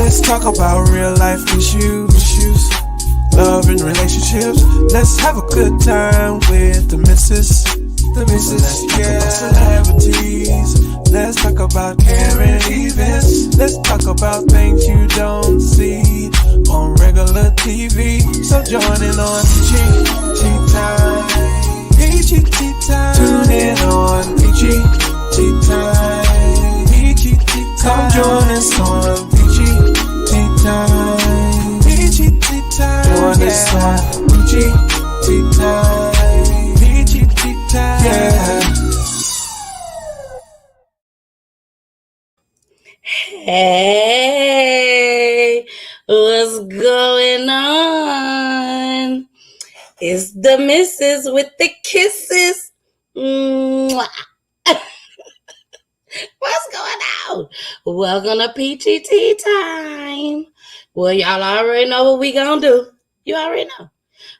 Let's talk about real life issues, love and relationships. Let's have a good time with the missus. Yeah. Celebrities. Let's talk about caring events. Let's talk about things you don't see on regular TV. So join in on Peachy Time. Tune in on Peachy Time. Come join us on Peachy Time. Join us on Peachy Time. Yeah. Hey, what's going on? It's the missus with the kisses. Mwah. What's going on? Welcome to Peachy Tea Time. Well, y'all already know what we gonna do. You already know.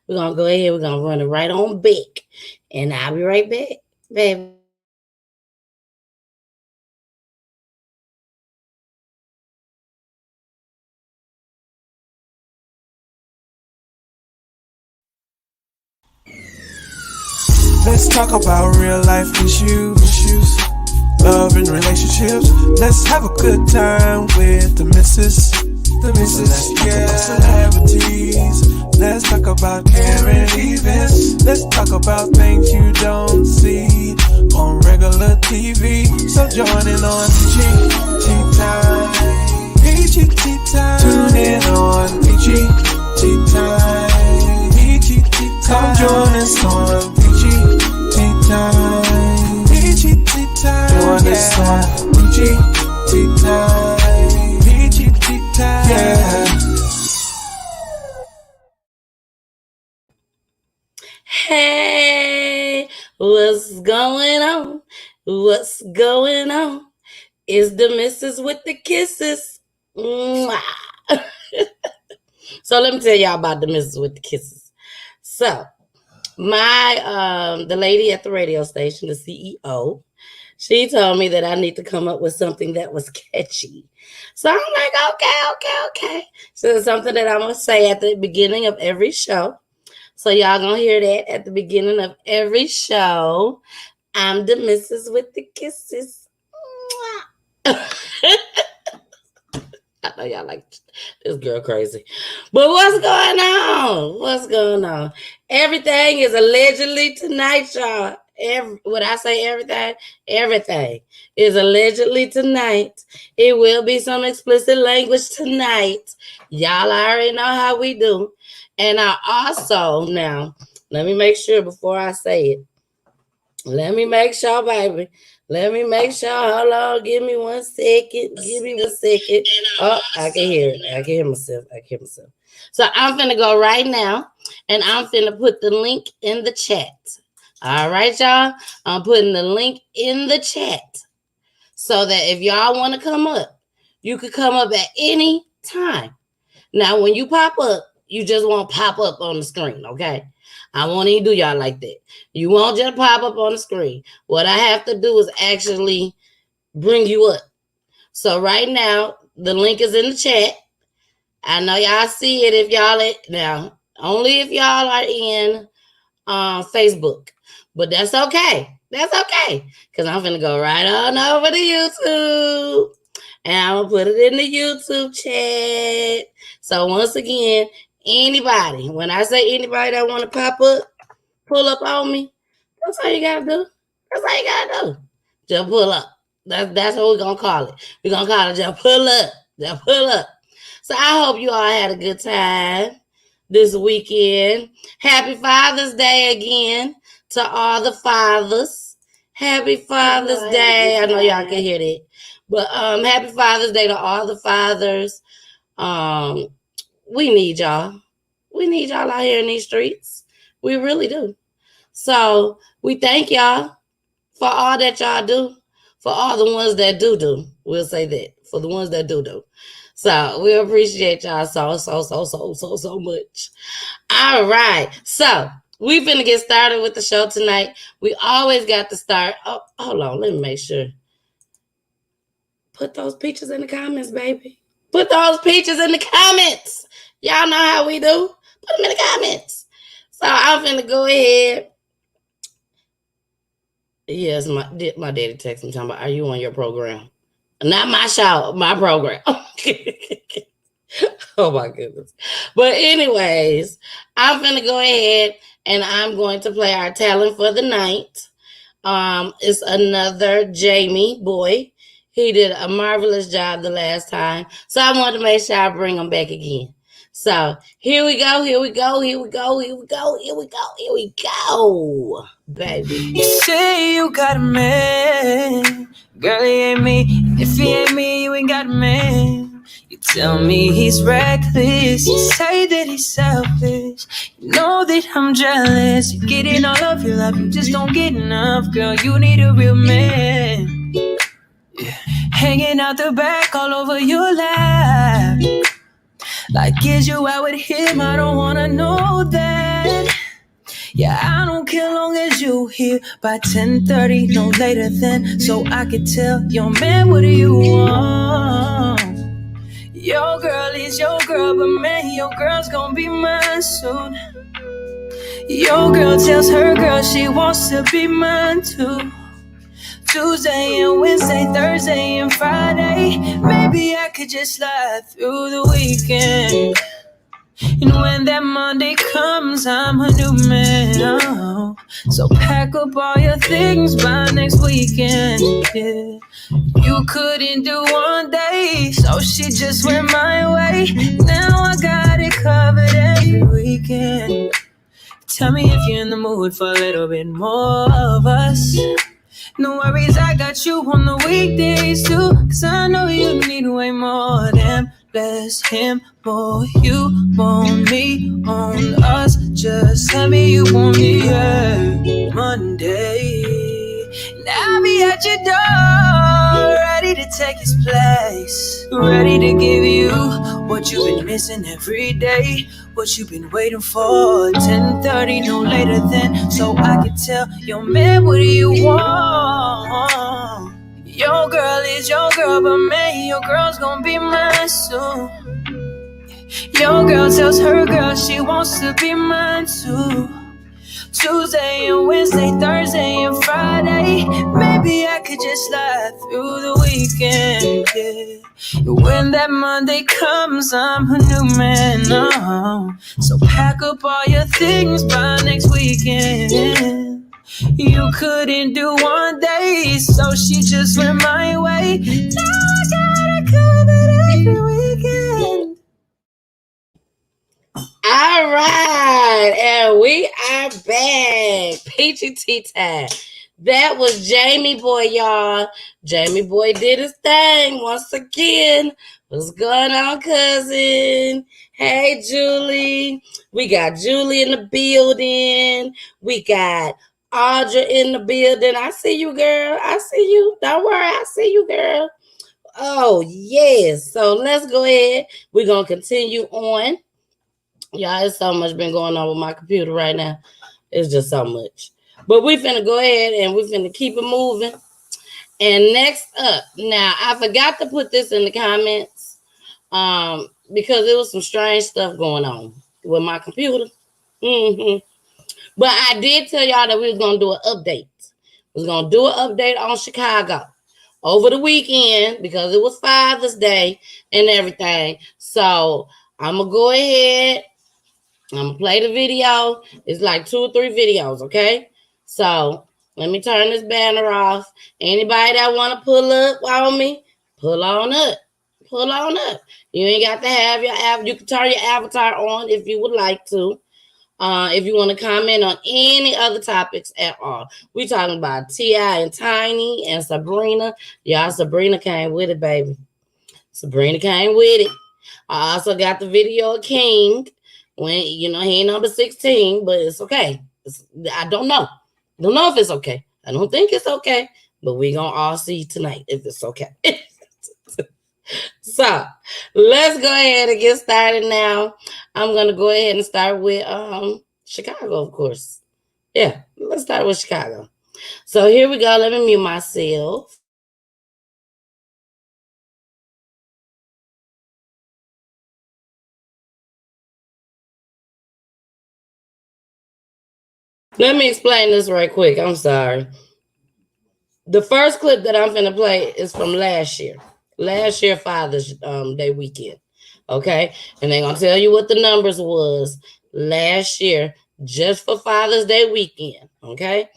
We're gonna go ahead. We're gonna run it right on back. And I'll be right back, baby. Let's talk about real life issues, love and relationships. Let's have a good time with the missus. Yeah. Celebrities. Let's talk about caring events. Let's talk about things you don't see on regular TV. So join in on Peachy Time. Tune in on Peachy Time. Come join us on Peachy Time. Join us on Peachy Time. Yeah. Hey, what's going on? What's going on? Is the missus with the kisses. Mwah. So let me tell y'all about the missus with the kisses. So the lady at the radio station, the CEO, she told me that I need to come up with something that was catchy. So I'm like, okay. So it's something that I'm going to say at the beginning of every show. So y'all going to hear that at the beginning of every show. I'm the missus with the kisses. I know y'all like this girl crazy. But what's going on? What's going on? Everything is allegedly tonight, y'all. When I say everything, everything is allegedly tonight. It will be some explicit language tonight. Y'all already know how we do. And I also, now, let me make sure before I say it. Let me make sure, baby. Let me make sure. Hold on. Give me 1 second. Give me 1 second. Oh, I can hear it. I can hear myself. So I'm finna go right now, and I'm finna put the link in the chat. All right, y'all? I'm putting the link in the chat so that if y'all want to come up, you could come up at any time. Now, when you pop up, you just won't pop up on the screen, okay? I won't even do y'all like that. You won't just pop up on the screen. What I have to do is actually bring you up. So right now, the link is in the chat. I know y'all see it if y'all now. Only if y'all are in Facebook. But that's okay. That's okay. Because I'm going to go right on over to YouTube. And I'm going to put it in the YouTube chat. So once again, anybody, when I say anybody that want to pop up, pull up on me, that's all you got to do. That's all you got to do. Just pull up. That's what we're going to call it. We're going to call it just pull up. Just pull up. So I hope you all had a good time this weekend. Happy Father's Day again to all the fathers. Happy Father's Day. I know y'all can hear that. But happy Father's Day to all the fathers. We need y'all. We need y'all out here in these streets. We really do. So we thank y'all for all that y'all do. For all the ones that do. We'll say that. For the ones that do. So we appreciate y'all so much. All right. So we finna get started with the show tonight. We always got to start. Oh, hold on. Let me make sure. Put those pictures in the comments, baby. Put those peaches in the comments. Y'all know how we do. Put them in the comments. So I'm finna go ahead. Yes, my daddy texted me talking about, are you on your program? Not my show, my program. Oh my goodness. But anyways, I'm gonna go ahead and I'm going to play our talent for the night. It's another Jamie boy. He did a marvelous job the last time. So I wanted to make sure I bring him back again. So here we go, here we go, here we go, here we go, here we go, here we go, baby. You say you got a man, girl, he ain't me. If he ain't me, you ain't got a man. You tell me he's reckless, you say that he's selfish. You know that I'm jealous. You get in all of your life, you just don't get enough, girl. You need a real man. Yeah. Hanging out the back all over your lap. Like, is you out with him? I don't wanna know that. Yeah, I don't care long as you here by 10:30, no later than, so I can tell your man what do you want. Your girl is your girl, but man, your girl's gonna be mine soon. Your girl tells her girl she wants to be mine too. Tuesday and Wednesday, Thursday and Friday, maybe I could just slide through the weekend. And when that Monday comes, I'm a new man. Oh. So pack up all your things by next weekend. Yeah. You couldn't do one day, so she just went my way. Now I got it covered every weekend. Tell me if you're in the mood for a little bit more of us. No worries, I got you on the weekdays too. Cause I know you need way more than less him, more you want me on us. Just tell me you want me, yeah. Monday, and I'll be at your door, ready to take his place, ready to give you what you've been missing every day, what you've been waiting for. 10:30, no later than, so I can tell your man what do you want. Your girl is your girl, but man, your girl's gonna be mine soon. Your girl tells her girl she wants to be mine too. Tuesday and Wednesday, Thursday and Friday, maybe I could just slide through the weekend, yeah. When that Monday comes, I'm a new man, oh. So pack up all your things by next weekend. You couldn't do one day, so she just went my way. Now I got it covered every weekend. All right, and we are back. Peachy tea time. That was Jamie Boy, y'all. Jamie Boy did his thing once again. What's going on, cousin? Hey, Julie. We got Julie in the building. We got Audra in the building. I see you, girl. I see you. Don't worry, I see you, girl. Oh, yes. So let's go ahead. We're going to continue on. Y'all, it's so much been going on with my computer right now. It's just so much. But we finna go ahead and we finna keep it moving. And next up, now I forgot to put this in the comments because there was some strange stuff going on with my computer. But I did tell y'all that we was gonna do an update. We was gonna do an update on Chicago over the weekend because it was Father's Day and everything. So I'm gonna go ahead. I'm gonna play the video. It's like 2 or 3 videos, okay? So let me turn this banner off. Anybody that want to pull up on me, pull on up. Pull on up. You ain't got to have your app. You can turn your avatar on if you would like to. If you want to comment on any other topics at all. We talking about T.I. and Tyme and Sabrina. Y'all, Sabrina came with it, baby. Sabrina came with it. I also got the video of King. When he ain't number 16, but it's okay. I don't know. Don't know if it's okay. I don't think it's okay, but we gonna all see tonight if it's okay. So let's go ahead and get started now. I'm gonna go ahead and start with Chicago, of course. Yeah, let's start with Chicago. So here we go. Let me mute myself. Let me explain this right quick. I'm sorry. The first clip that I'm finna play is from last year. Last year Father's Day weekend. Okay? And they're gonna tell you what the numbers was last year just for Father's Day weekend. Okay?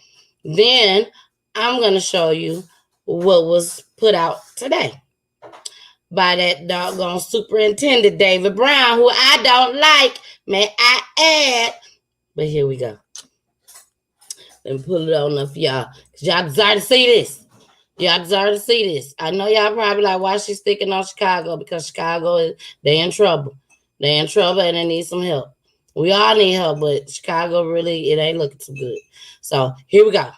Then I'm gonna show you what was put out today by that doggone Superintendent David Brown, who I don't like, may I add. But here we go. Let me pull it on up for y'all. Because y'all desire to see this. Y'all deserve to see this. I know y'all probably like, why she's sticking on Chicago? Because Chicago, they in trouble. They in trouble and they need some help. We all need help, but Chicago really, it ain't looking too good. So here we go.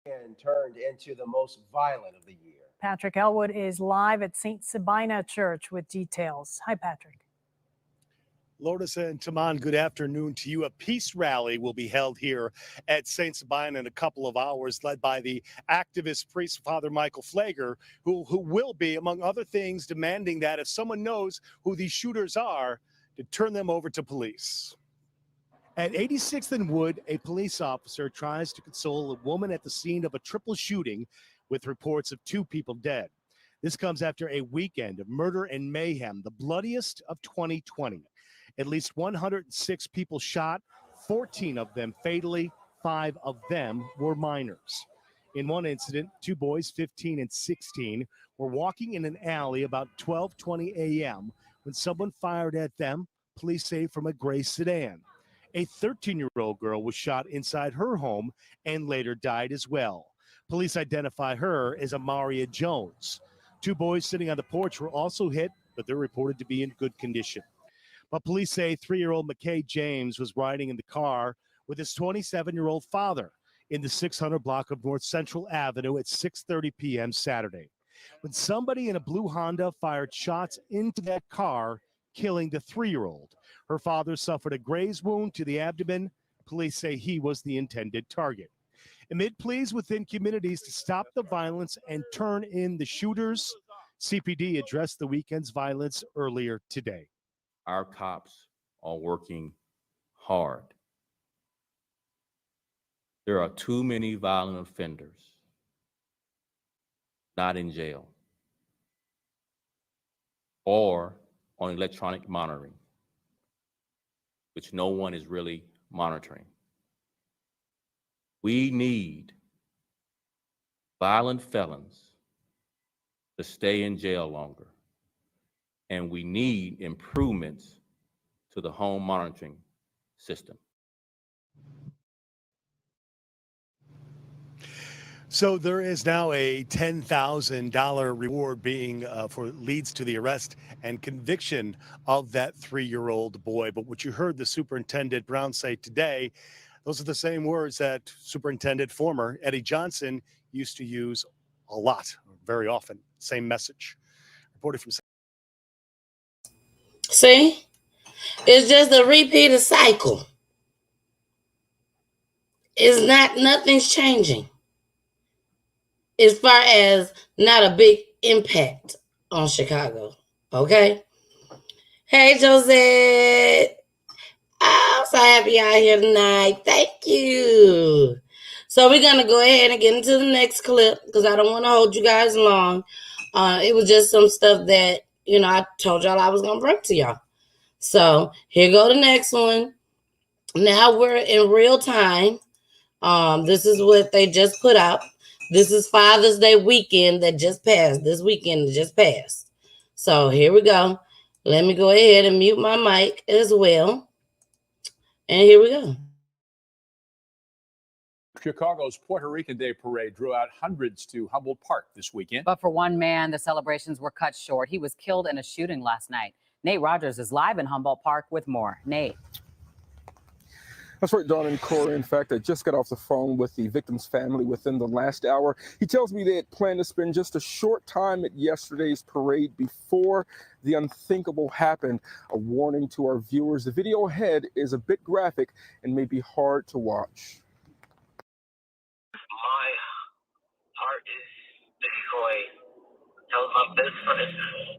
And turned into the most violent of the year. Patrick Elwood is live at St. Sabrina Church with details. Hi, Patrick. Lourdes and Taman, good afternoon to you. A peace rally will be held here at St. Sabina in a couple of hours, led by the activist priest, Father Michael Flager, who will be, among other things, demanding that if someone knows who these shooters are, to turn them over to police. At 86th and Wood, a police officer tries to console a woman at the scene of a triple shooting with reports of 2 people dead. This comes after a weekend of murder and mayhem, the bloodiest of 2020. At least 106 people shot, 14 of them fatally, 5 of them were minors. In one incident, 2 boys, 15 and 16, were walking in an alley about 12:20 a.m. when someone fired at them, police say, from a gray sedan. A 13-year-old girl was shot inside her home and later died as well. Police identify her as Amaria Jones. 2 boys sitting on the porch were also hit, but they're reported to be in good condition. But police say 3-year-old McKay James was riding in the car with his 27-year-old father in the 600 block of North Central Avenue at 6:30 p.m. Saturday, when somebody in a blue Honda fired shots into that car, killing the 3-year-old. Her father suffered a graze wound to the abdomen. Police say he was the intended target. Amid pleas within communities to stop the violence and turn in the shooters, CPD addressed the weekend's violence earlier today. Our cops are working hard. There are too many violent offenders not in jail or on electronic monitoring, which no one is really monitoring. We need violent felons to stay in jail longer, and we need improvements to the home monitoring system. So there is now a $10,000 reward being for leads to the arrest and conviction of that 3-year-old boy. But what you heard the Superintendent Brown say today, those are the same words that Superintendent former Eddie Johnson used to use a lot, very often. Same message. Reported from. See? It's just a repeated cycle. It's not, nothing's changing. As far as not a big impact on Chicago. Okay? Hey, Josette. I'm so happy y'all here tonight. Thank you. So we're going to go ahead and get into the next clip because I don't want to hold you guys long. It was just some stuff that, I told y'all I was going to bring to y'all. So here go the next one. Now we're in real time. This is what they just put out. This is Father's Day weekend that just passed. This weekend that just passed. So here we go. Let me go ahead and mute my mic as well. And here we go. Chicago's Puerto Rican Day Parade drew out hundreds to Humboldt Park this weekend. But for one man, the celebrations were cut short. He was killed in a shooting last night. Nate Rogers is live in Humboldt Park with more. Nate. That's right, Dawn and Corey. In fact, I just got off the phone with the victim's family within the last hour. He tells me they had planned to spend just a short time at yesterday's parade before the unthinkable happened. A warning to our viewers, the video ahead is a bit graphic and may be hard to watch. My heart is destroyed. That was my best friend,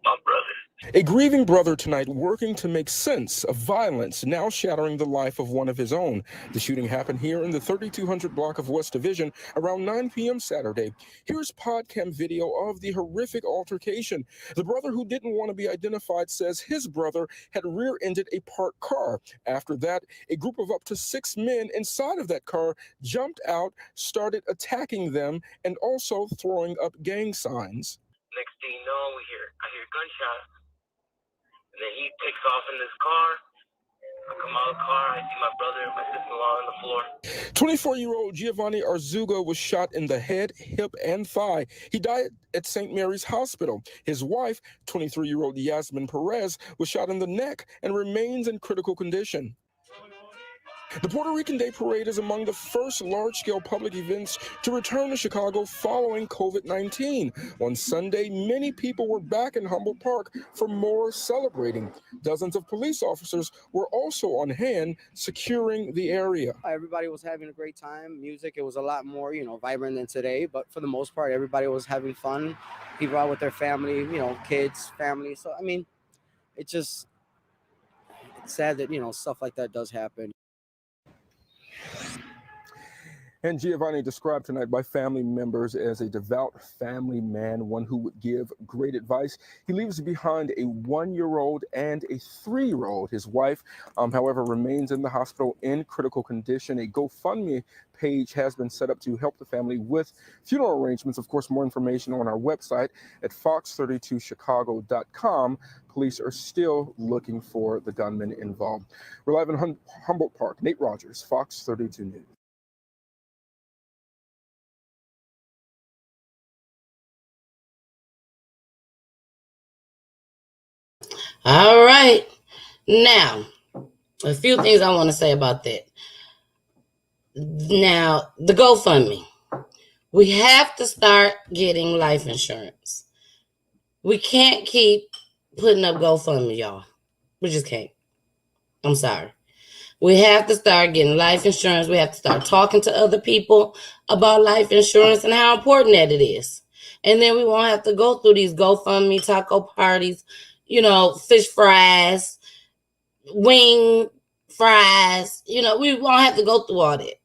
my brother. A grieving brother tonight working to make sense of violence now shattering the life of one of his own. The shooting happened here in the 3200 block of West Division around 9 p.m. Saturday. Here's podcam video of the horrific altercation. The brother who didn't want to be identified says his brother had rear-ended a parked car. After that, a group of up to 6 men inside of that car jumped out, started attacking them, and also throwing up gang signs. Next thing you know, I hear gunshots, and then he takes off in this car. I come out of the car, I see my brother and my sister-in-law on the floor. 24-year-old Giovanni Arzuga was shot in the head, hip, and thigh. He died at St. Mary's Hospital. His wife, 23-year-old Yasmin Perez, was shot in the neck and remains in critical condition. The Puerto Rican Day Parade is among the first large-scale public events to return to Chicago following COVID-19. On Sunday, many people were back in Humboldt Park for more celebrating. Dozens of police officers were also on hand securing the area. Everybody was having a great time. Music, it was a lot more, vibrant than today. But for the most part, everybody was having fun. People out with their family, kids, family. So, it's sad that, stuff like that does happen. And Giovanni, described tonight by family members as a devout family man, one who would give great advice. He leaves behind a 1-year-old and a 3-year-old. His wife, however, remains in the hospital in critical condition. A GoFundMe page has been set up to help the family with funeral arrangements. Of course, more information on our website at fox32chicago.com. Police are still looking for the gunman involved. We're live in Humboldt Park. Nate Rogers, Fox 32 News. All right. Now, a few things I want to say about that. Now, the GoFundMe. We have to start getting life insurance. We can't keep putting up GoFundMe, y'all. We just can't. I'm sorry. We have to start getting life insurance. We have to start talking to other people about life insurance and how important that it is. And then we won't have to go through these GoFundMe taco parties, fish fries, wing fries. We won't have to go through all that.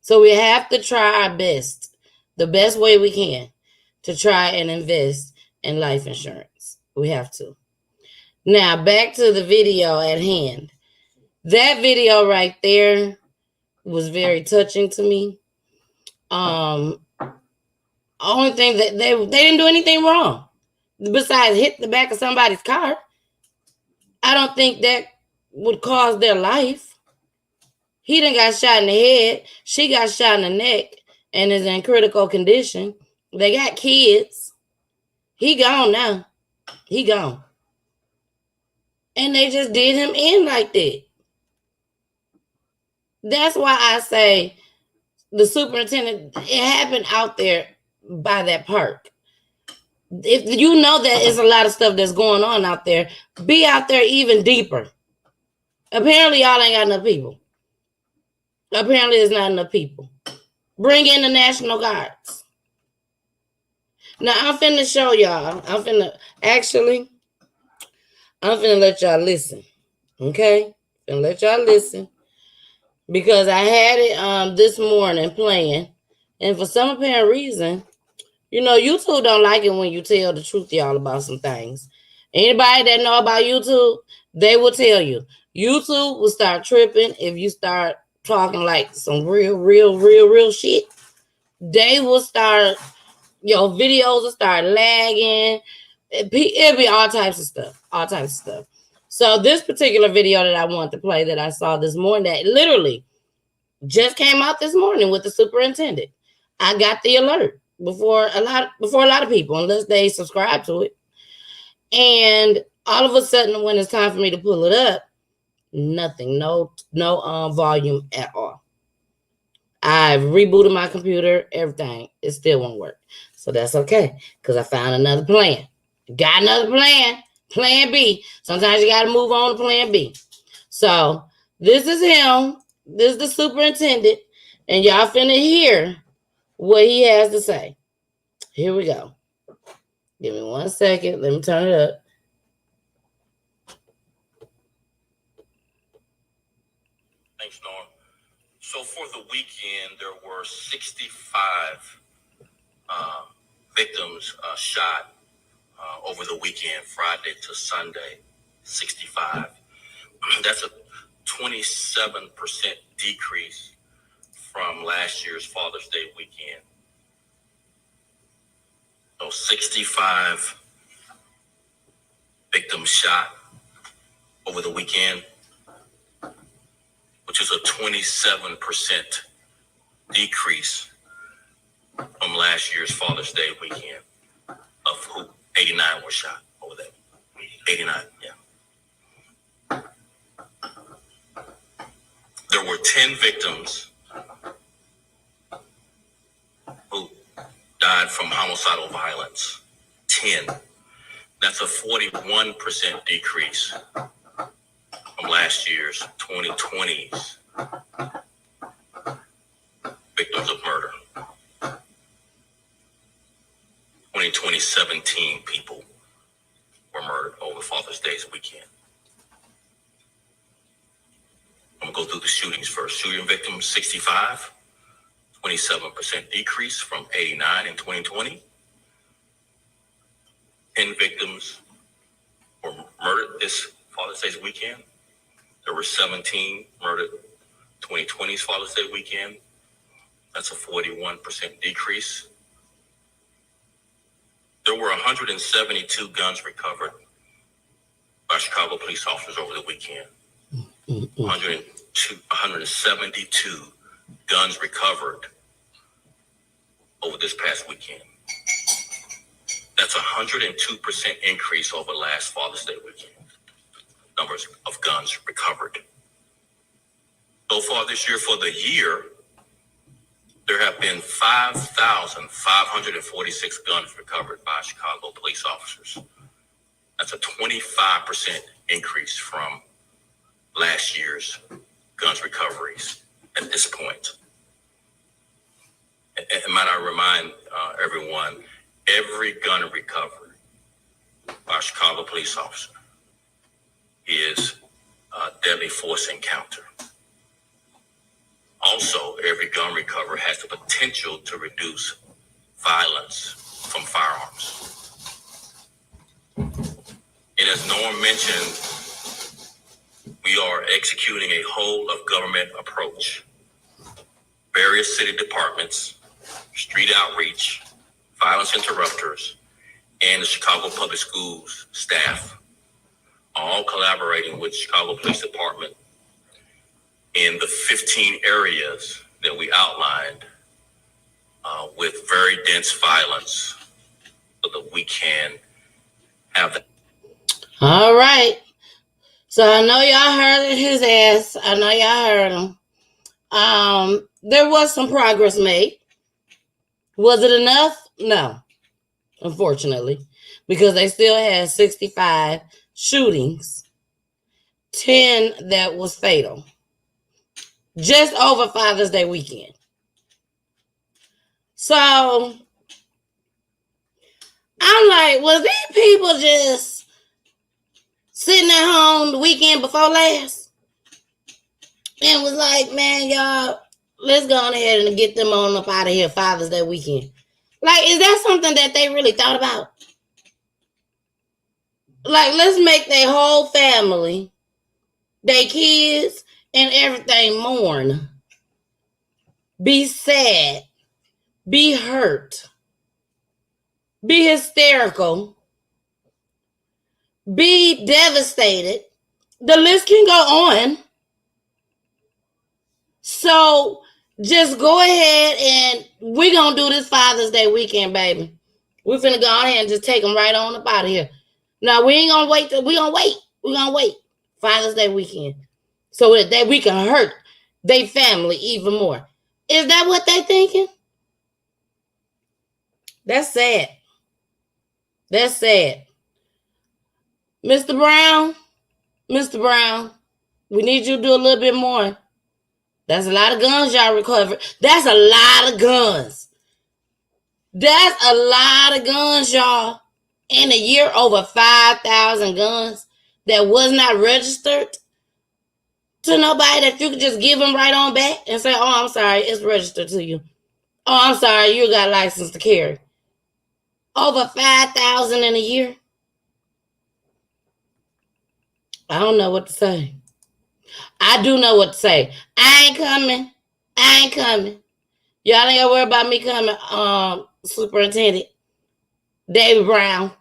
So we have to try our best, the best way we can, to try and invest in life insurance. We have to. Now, back to the video at hand. That video right there was very touching to me. Only thing that they didn't do anything wrong besides hit the back of somebody's car. I don't think that would cause their life. He done got shot in the head. She got shot in the neck and is in critical condition. They got kids. He gone now. He gone. And they just did him in like that. That's why I say the superintendent, it happened out there by that park. If you know that there's a lot of stuff that's going on out there, be out there even deeper. Apparently, y'all ain't got enough people. Apparently, there's not enough people. Bring in the National Guards. Now, I'm finna show y'all. I'm finna let y'all listen. Okay? Finna let y'all listen. Because I had it this morning playing. And for some apparent reason, YouTube don't like it when you tell the truth, y'all, about some things. Anybody that know about YouTube, they will tell you. YouTube will start tripping if you start talking like some real shit. They will start, your videos will start lagging. It'll be all types of stuff. So this particular video that I want to play that I saw this morning, that literally just came out this morning with the superintendent. I got the alert before a lot of people, unless they subscribe to it. And all of a sudden, when it's time for me to pull it up, nothing, no volume at all. I've rebooted my computer, everything. It still won't work. So that's okay, because I found another plan. Got another plan, plan B. Sometimes you got to move on to plan B. So this is him. This is the superintendent. And y'all finna hear what he has to say. Here we go. Give me 1 second. Let me turn it up. Thanks, Norm. So for the weekend, there were 65 victims shot over the weekend, Friday to Sunday, 65. That's a 27% decrease from last year's Father's Day weekend. So 65 victims shot over the weekend, which is a 27% decrease from last year's Father's Day weekend, of who 89 were shot over that. 89, yeah. There were 10 victims who died from homicidal violence. 10. That's a 41% decrease from last year's 2020's victims of murder. 17 people were murdered over Father's Day's weekend. I'm gonna go through the shootings first. Shooting victims, 65, 27% decrease from 89 in 2020. 10 victims were murdered this Father's Day's weekend. There were 17 murdered 2020's Father's Day weekend. That's a 41% decrease. There were 172 guns recovered by Chicago police officers over the weekend. 172 guns recovered over this past weekend. That's a 102% increase over last Father's Day weekend. Numbers of guns recovered. So far this year, for the year, there have been 5,546 guns recovered by Chicago police officers. That's a 25% increase from last year's guns recoveries at this point. And might I remind everyone, every gun recovered by a Chicago police officer is a deadly force encounter. Also, every gun recovery has the potential to reduce violence from firearms. And as Norm mentioned, we are executing a whole of government approach. Various city departments, street outreach, violence interrupters, and the Chicago Public Schools staff are all collaborating with Chicago Police Department in the 15 areas that we outlined with very dense violence so that we can have the... All right. So I know y'all heard his ass. I know y'all heard him. There was some progress made. Was it enough? No, unfortunately, because they still had 65 shootings, 10 that was fatal, just over Father's Day weekend. So I'm like, was these people just sitting at home the weekend before last and was like, man, y'all, let's go on ahead and get them on up out of here Father's Day weekend? Like, is that something that they really thought about? Like, let's make their whole family, their kids, and everything mourn. Be sad. Be hurt. Be hysterical. Be devastated. The list can go on. So just go ahead and we're going to do this Father's Day weekend, baby. We're finna go ahead and just take them right on up out of here. Now, we ain't going to wait. We're going to wait. We're going to wait. Father's Day weekend. So that we can hurt their family even more. Is that what they thinking? That's sad. That's sad. Mr. Brown, we need you to do a little bit more. That's a lot of guns y'all recovered. That's a lot of guns. That's a lot of guns, y'all. In a year, over 5,000 guns that was not registered to nobody that you could just give them right on back and say, oh, I'm sorry, it's registered to you. Oh, I'm sorry, you got license to carry. Over $5,000 in a year. I don't know what to say. I do know what to say. I ain't coming. I ain't coming. Y'all ain't gotta worry about me coming, Superintendent David Brown.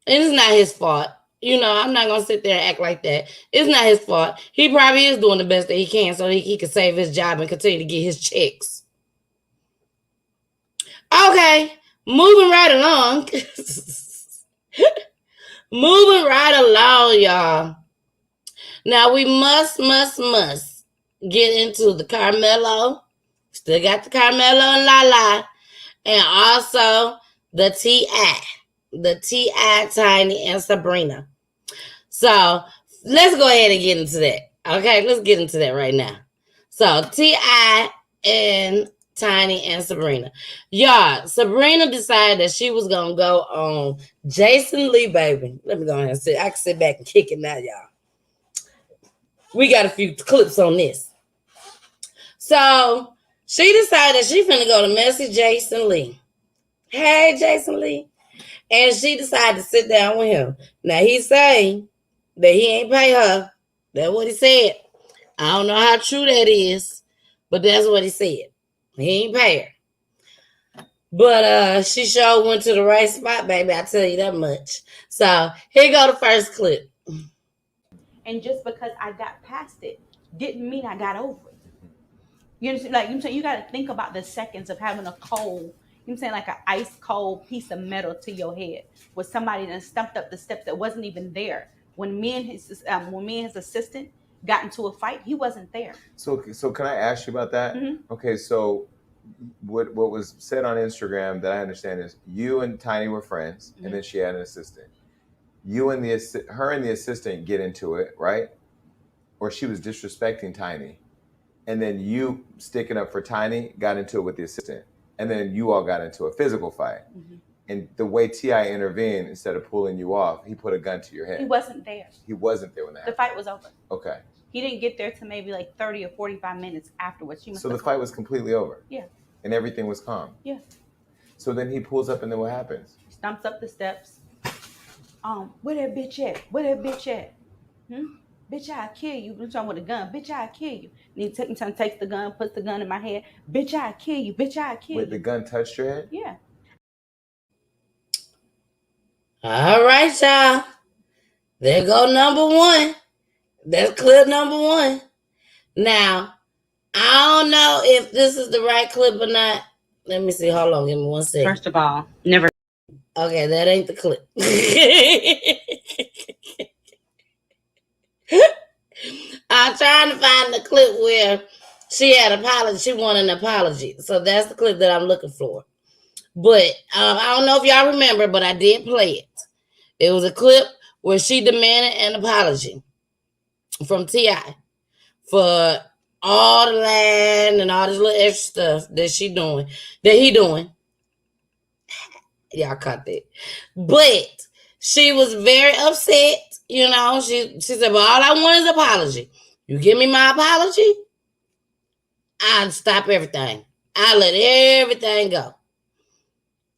And it's not his fault. You know, I'm not gonna sit there and act like that. It's not his fault. He probably is doing the best that he can so he can save his job and continue to get his checks. Okay, moving right along. Moving right along, y'all. Now we must get into the Carmelo. Still got the Carmelo and Lala. And also the T.I. The T.I., Tiny, and Sabrina. So let's go ahead and get into that. Okay, let's get into that right now. So T.I. and Tiny and Sabrina. Y'all, Sabrina decided that she was going to go on Jason Lee, baby. Let me go ahead and sit. I can sit back and kick it now, y'all. We got a few clips on this. So she decided she finna go to message Jason Lee. Hey, Jason Lee. And she decided to sit down with him. Now, he say that he ain't pay her. That's what he said. I don't know how true that is, but that's what he said. He ain't pay her. But she sure went to the right spot, baby. I tell you that much. So here go the first clip. And just because I got past it didn't mean I got over it. You understand? Like, I'm saying, you got to think about the seconds of having a cold, I'm saying, like an ice cold piece of metal to your head with somebody that stumped up the steps that wasn't even there. When me and his assistant got into a fight, he wasn't there. So can I ask you about that? Mm-hmm. Okay, so what was said on Instagram that I understand is you and Tiny were friends, and then she had an assistant. You and her and the assistant get into it, right? Or she was disrespecting Tiny, and then you sticking up for Tiny got into it with the assistant, and then you all got into a physical fight. Mm-hmm. And the way T.I. intervened, instead of pulling you off, he put a gun to your head. He wasn't there. He wasn't there when that happened. The fight was over. Okay. He didn't get there to maybe like 30 or 45 minutes afterwards. So the fight was completely over? Yeah. And everything was calm? Yeah. So then he pulls up, and then what happens? He stumps up the steps. Where that bitch at? Where that bitch at? Bitch, I'll kill you. I'm talking with a gun. Bitch, I'll kill you. And he takes the gun, puts the gun in my head. Bitch, I'll kill you. Bitch, I'll kill you. Wait, the gun touched your head? Yeah. All right, y'all. There go number one. That's clip number one. Now, I don't know if this is the right clip or not. Let me see. Hold on. Give me 1 second. First of all, never. Okay, that ain't the clip. I'm trying to find the clip where she had apology. She wanted an apology. So that's the clip that I'm looking for. But I don't know if y'all remember, but I did play it. It was a clip where she demanded an apology from T.I. for all the land and all this little extra stuff that he doing. Y'all caught that. But she was very upset. You know, she said, well, all I want is an apology. You give me my apology, I'll stop everything. I'll let everything go.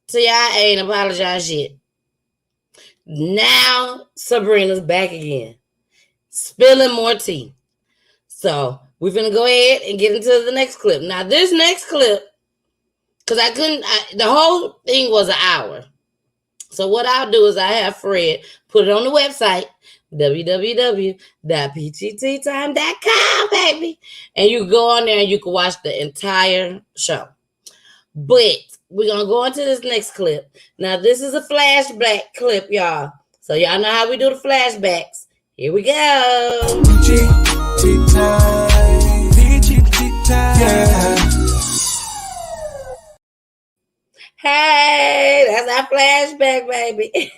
T.I. ain't apologized yet. Now Sabrina's back again, spilling more tea. So we're gonna go ahead and get into the next clip. Now this next clip, because the whole thing was an hour. So what I'll do is I have Fred put it on the website, www.pgttime.com, baby. And you go on there and you can watch the entire show. But we're going to go into this next clip. Now, this is a flashback clip, y'all. So y'all know how we do the flashbacks. Here we go. Yeah. Hey, that's our flashback, baby.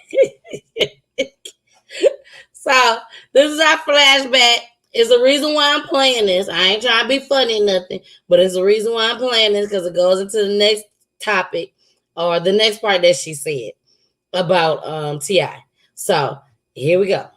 So this is our flashback. It's the reason why I'm playing this. I ain't trying to be funny or nothing, but it's the reason why I'm playing this because it goes into the next topic or the next part that she said about T.I. So here we go.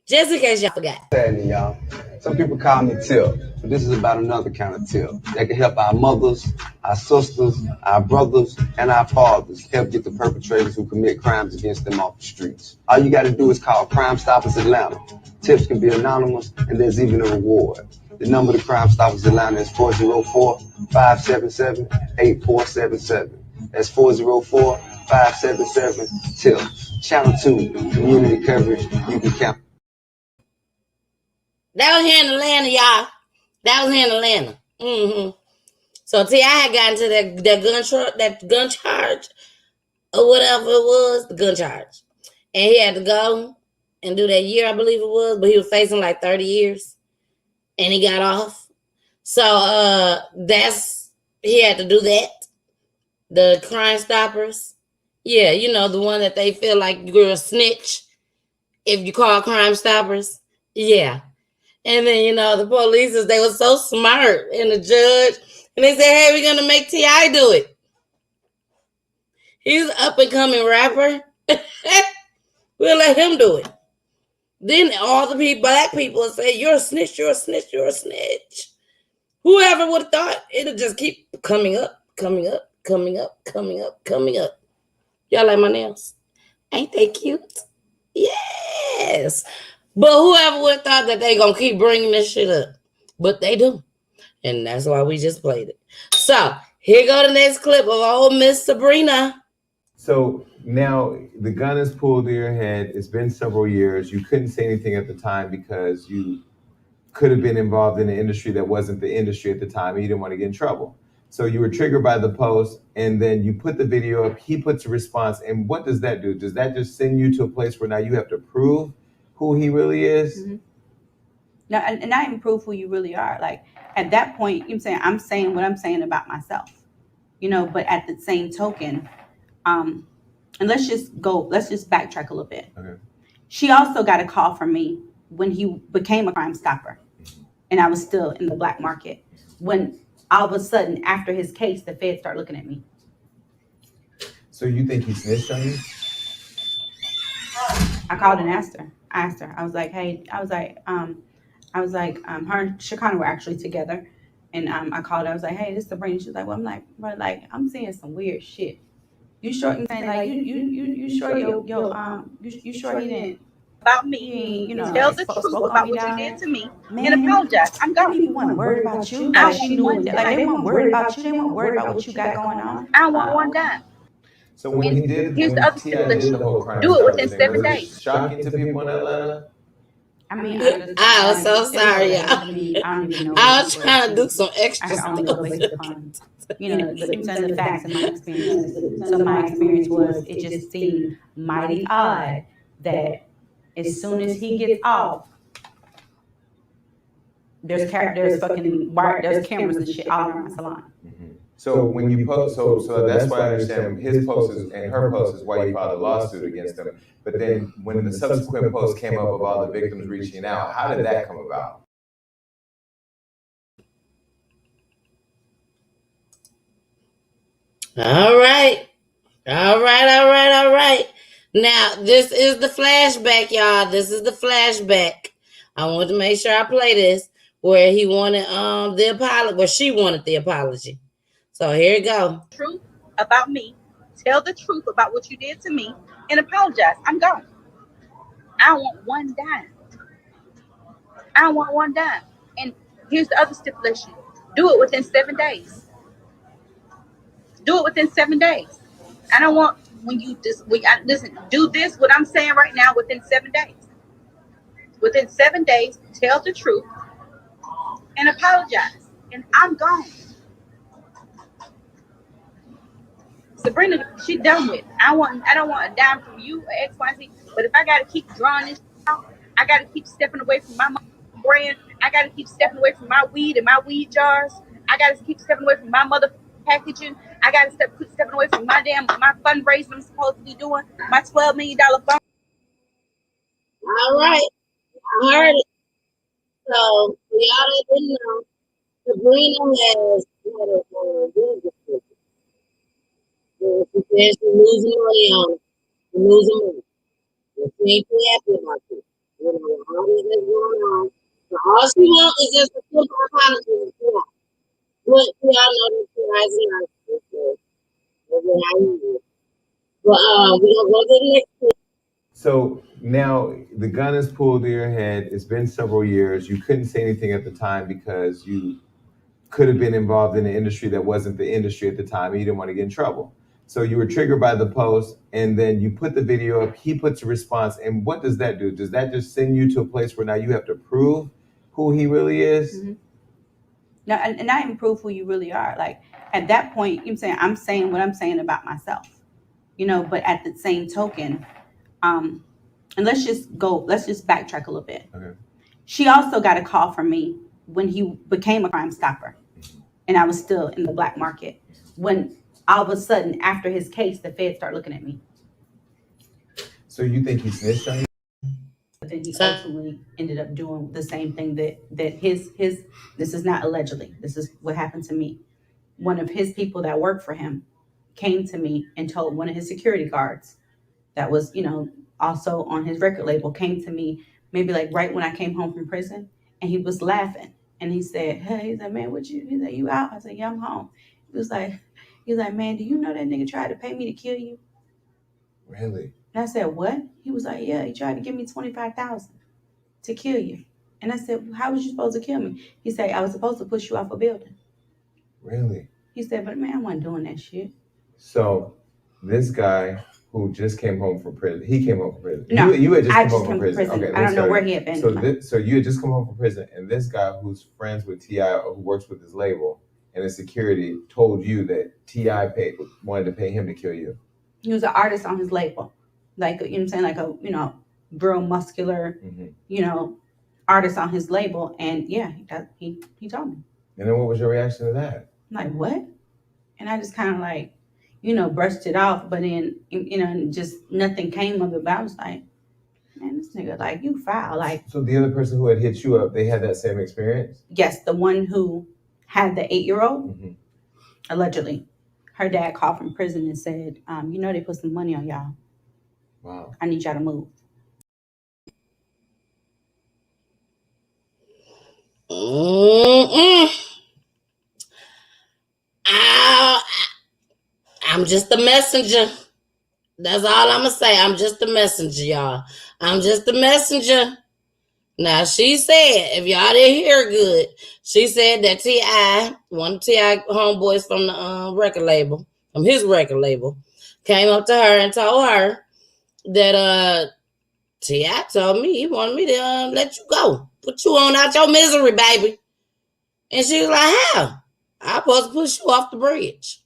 Just in case y'all forgot. Sadly, y'all. Some people call me Tip, but this is about another kind of tip that can help our mothers, our sisters, our brothers, and our fathers help get the perpetrators who commit crimes against them off the streets. All you got to do is call Crime Stoppers Atlanta. Tips can be anonymous, and there's even a reward. The number to Crime Stoppers Atlanta is 404-577-8477. That's 404-577-TIPS. Channel 2, community coverage you can count. That was here in Atlanta, y'all. That was here in Atlanta. So T.I. had gotten to that gun charge, or whatever it was, the gun charge. And he had to go and do that year, I believe it was, but he was facing like 30 years. And he got off. So he had to do that. The Crime Stoppers. Yeah, you know, the one that they feel like you're a snitch if you call Crime Stoppers. Yeah. And then, you know, the police, they were so smart, and the judge, and they said, hey, we're going to make T.I. do it. He's an up-and-coming rapper. We'll let him do it. Then all the black people will say, you're a snitch, you're a snitch, you're a snitch. Whoever would have thought it'll just keep coming up, coming up, coming up, coming up, coming up. Y'all like my nails? Ain't they cute? Yes. But whoever would have thought that they going to keep bringing this shit up. But they do. And that's why we just played it. So, here go the next clip of old Miss Sabrina. So now the gun is pulled to your head. It's been several years. You couldn't say anything at the time because you could have been involved in an industry that wasn't the industry at the time, and you didn't want to get in trouble. So you were triggered by the post, and then you put the video up. He puts a response. And what does that do? Does that just send you to a place where now you have to prove who he really is? Mm-hmm. No, and not even prove who you really are. Like at that point, I'm saying what I'm saying about myself, but at the same token, and let's just backtrack a little bit. Okay. She also got a call from me when he became a Crime Stopper, and I was still in the black market. When all of a sudden, after his case, the feds start looking at me. So you think he snitched on you? I called and asked her. I was like, hey, her and Shekinah were actually together. And I called her. I was like, hey, this is Sabrina. She was like, well, I'm like, bro, like, I'm seeing some weird shit. You sure? You saying like you sure you sure he didn't about me? Tell the truth about what you did to me and apologize. I'm gone. People weren't worried about you. Like she knew that. Like they weren't worried about you. They weren't worried about what you got going on. I don't want one dime. So when he did, here's the other stipulation: do it within 7 days. Shocking to people in Atlanta. I mean, I was so sorry, y'all. I was trying to do some extra stuff. The facts and my experiences. So my experience was, it just seemed mighty odd that as soon as he gets off, there's cameras and shit all around my salon. Mm-hmm. So when you post, so that's why I understand his post and her post is why you filed a lawsuit against them. But then when the subsequent post came up of all the victims reaching out, how did that come about? All right. Now, this is the flashback, y'all. This is the flashback. I wanted to make sure I play this where he wanted the apology, where she wanted the apology. So here you go. Truth about me. Tell the truth about what you did to me and apologize. I'm gone. I don't want one dime. And here's the other stipulation. Do it within 7 days. I don't want listen, do this, what I'm saying right now, within 7 days. Within 7 days, tell the truth and apologize. And I'm gone. Sabrina, she done with. I don't want a dime from you or XYZ. But if I gotta keep drawing this out, I gotta keep stepping away from my brand. I gotta keep stepping away from my weed and my weed jars. I gotta keep stepping away from my mother packaging. I gotta keep stepping away from my fundraising I'm supposed to be doing. My $12 million fund. All right, I heard it. So for y'all that didn't know, Sabrina has had a business. She said she's losing money on it. She ain't too happy about it. You know, all this is going on. So all she wants is just a simple apology. Yeah. But we all know that she has not. So that's how you do it. But we're gonna go to the next one. So now the gun is pulled to your head. It's been several years. You couldn't say anything at the time because you could have been involved in an industry that wasn't the industry at the time, and you didn't want to get in trouble. So you were triggered by the post, and then you put the video up. He puts a response, and what does that do? Does that just send you to a place where now you have to prove who he really is? Mm-hmm. No, and not even prove who you really are. Like at that point, I'm saying what I'm saying about myself, you know. But at the same token, and let's just backtrack a little bit. Okay. She also got a call from me when he became a Crime Stopper, and I was still in the black market. When all of a sudden, after his case, the feds start looking at me. So you think he snitched on you? But then he ultimately ended up doing the same thing that his this is not allegedly, this is what happened to me. One of his people that worked for him came to me and told one of his security guards that was, you know, also on his record label, came to me maybe like right when I came home from prison, and he was laughing and he said, hey, he's like, man, what you, he's like, you out? I said, yeah, I'm home. He was like, man, do you know that nigga tried to pay me to kill you? Really? And I said, what? He was like, yeah, he tried to give me $25,000 to kill you. And I said, how was you supposed to kill me? He said, I was supposed to push you off a building. Really? He said, but man, I wasn't doing that shit. So this guy who just came home from prison, he came home from prison. No, you had just I come just home came from prison. Okay, I don't know where he had been. So you had just come home from prison, and this guy who's friends with T.I., who works with his label and his security, told you that T.I. wanted to pay him to kill you. He was an artist on his label, like, you know what I'm saying, like a, you know, real muscular, you know, artist on his label. And yeah, he told me. And then what was your reaction to that? I'm like, what? And I just kind of like, you know, brushed it off. But then, you know, just nothing came of it. But I was like, man, this nigga, like, you foul. Like, so the other person who had hit you up, they had that same experience? Yes, the one who had the 8-year-old, allegedly, her dad called from prison and said, you know, they put some money on y'all. Wow. I need y'all to move. I'm just a messenger. That's all I'm gonna say. I'm just a messenger, y'all. I'm just a messenger. Now she said, if y'all didn't hear good, she said that T.I., one of T.I. homeboys from the record label, from his record label, came up to her and told her that T.I. told me he wanted me to let you go, put you on out your misery, baby. And she was like, how? I'm supposed to push you off the bridge.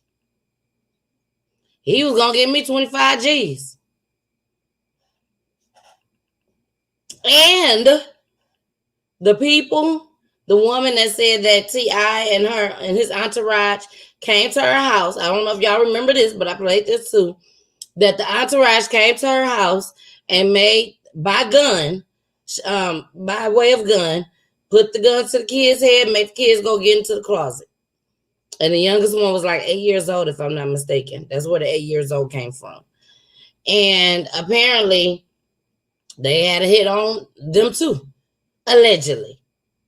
He was gonna give me 25 G's. And the people, the woman that said that T.I. and her and his entourage came to her house. I don't know if y'all remember this, but I played this too. That the entourage came to her house and made by gun, by way of gun, put the gun to the kid's head, make the kids go get into the closet. And the youngest one was like 8 years old, if I'm not mistaken. That's where the 8 years old came from. And apparently they had a hit on them too. Allegedly.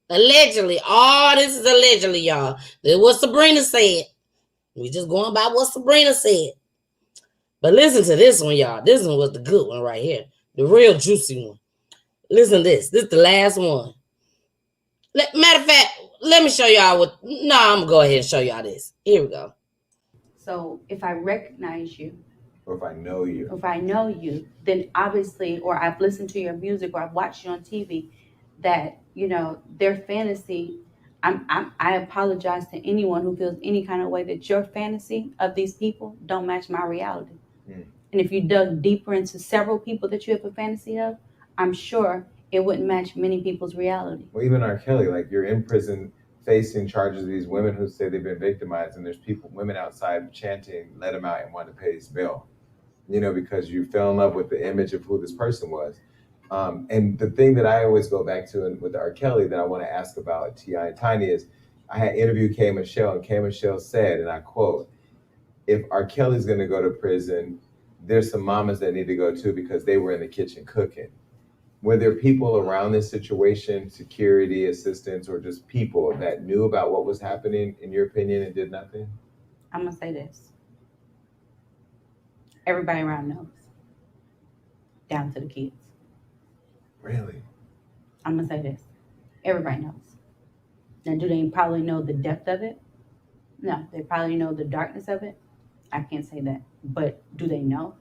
All this is allegedly, y'all. That's what Sabrina said. We just going by what Sabrina said. But listen to this one, y'all. This one was the good one right here. The real juicy one. Listen to this. This is the last one. Matter of fact, let me show y'all what. No, I'm going to go ahead and show y'all this. Here we go. So if I recognize you, or if I know you, then obviously, or I've listened to your music, or I've watched you on TV, that, you know, their fantasy, I apologize to anyone who feels any kind of way that your fantasy of these people don't match my reality. And if you dug deeper into several people that you have a fantasy of, I'm sure it wouldn't match many people's reality. Well, even R. Kelly, like, you're in prison facing charges of these women who say they've been victimized, and there's women outside chanting, let him out, and want to pay his bill, you know, because you fell in love with the image of who this person was. And the thing that I always go back to with R. Kelly that I want to ask about T.I. and Tyme is, I had interviewed K. Michelle, and K. Michelle said, and I quote, if R. Kelly's going to go to prison, there's some mamas that need to go too, because they were in the kitchen cooking. Were there people around this situation, security, assistants, or just people that knew about what was happening, in your opinion, and did nothing? I'm gonna say this. Everybody around knows, down to the kids. Really? I'm gonna say this. Everybody knows. Now, do they probably know the depth of it? No, they probably know the darkness of it. I can't say that. But do they know?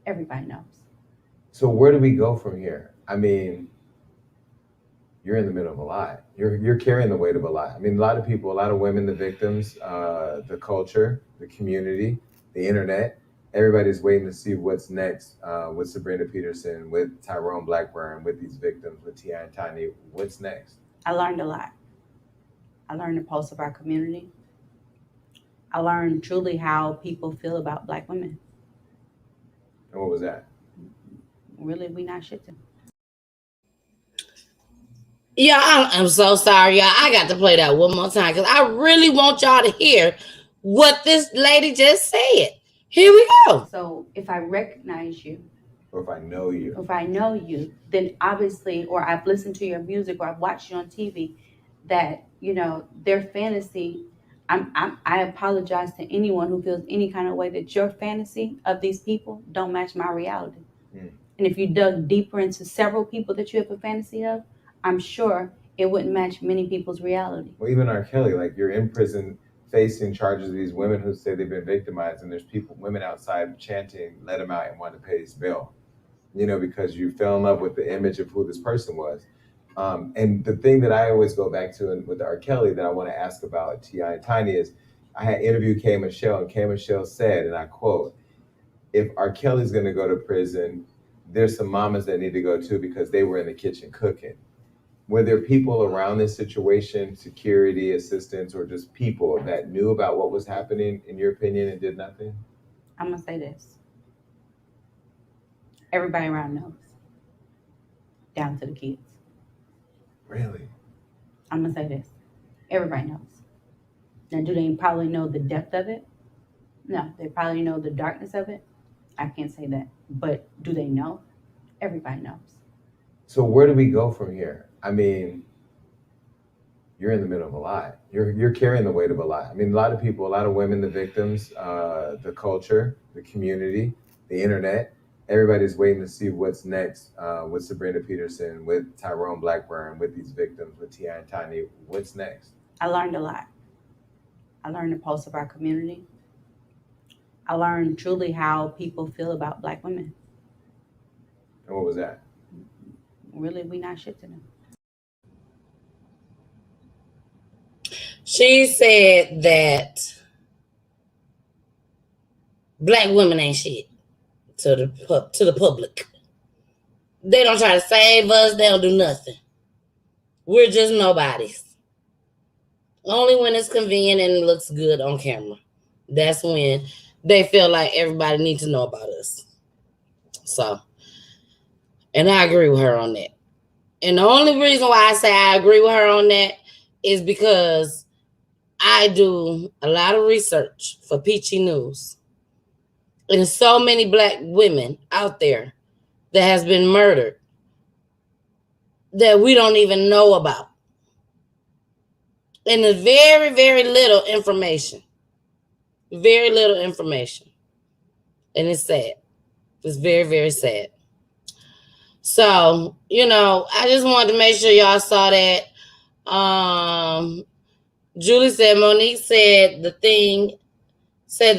Everybody knows. So where do we go from here? I mean, you're in the middle of a lot. You're carrying the weight of a lot. I mean, a lot of people, a lot of women, the victims, the culture, the community, the internet. Everybody's waiting to see what's next with Sabrina Peterson, with Tyrone Blackburn, with these victims, with T.I. and Tyme. What's next? I learned a lot. I learned the pulse of our community. I learned truly how people feel about Black women. And what was that? Really, we not shit to them. Yeah, I'm so sorry, y'all. I got to play that one more time because I really want y'all to hear what this lady just said. Here we go. So if I recognize you, or if I know you, then obviously, or I've listened to your music, or I've watched you on TV, that their fantasy. I apologize to anyone who feels any kind of way that your fantasy of these people don't match my reality. And if you dug deeper into several people that you have a fantasy of, I'm sure it wouldn't match many people's reality. Well, even R. Kelly, like you're in prison facing charges of these women who say they've been victimized, and there's women outside chanting, let him out, and want to pay his bill, because you fell in love with the image of who this person was. And the thing that I always go back to with R. Kelly that I want to ask about T.I. and Tyme is, I had interviewed K. Michelle, and K. Michelle said, and I quote, if R. Kelly's going to go to prison, there's some mamas that need to go too because they were in the kitchen cooking. Were there people around this situation, security, assistants, or just people that knew about what was happening, in your opinion, and did nothing? I'm going to say this. Everybody around knows, down to the kids. Really? I'm going to say this. Everybody knows. Now, do they probably know the depth of it? No, they probably know the darkness of it. I can't say that. But do they know? Everybody knows. So where do we go from here? I mean, you're in the middle of a lot. You're carrying the weight of a lot. I mean, a lot of people, a lot of women, the victims, the culture, the community, the internet. Everybody's waiting to see what's next with Sabrina Peterson, with Tyrone Blackburn, with these victims, with T.I. and Tyme. What's next? I learned a lot. I learned the pulse of our community. I learned truly how people feel about Black women. And what was that? Really, we not shit to them. She said that Black women ain't shit to the public. They don't try to save us. They don't do nothing. We're just nobodies. Only when it's convenient and it looks good on camera. That's when they feel like everybody needs to know about us. So, and I agree with her on that. And the only reason why I say I agree with her on that is because I do a lot of research for Peachy News. And there's so many Black women out there that has been murdered that we don't even know about. And there's very, very little information. Very little information. And it's sad. It's very, very sad. So, I just wanted to make sure y'all saw that. Julie said, Monique said the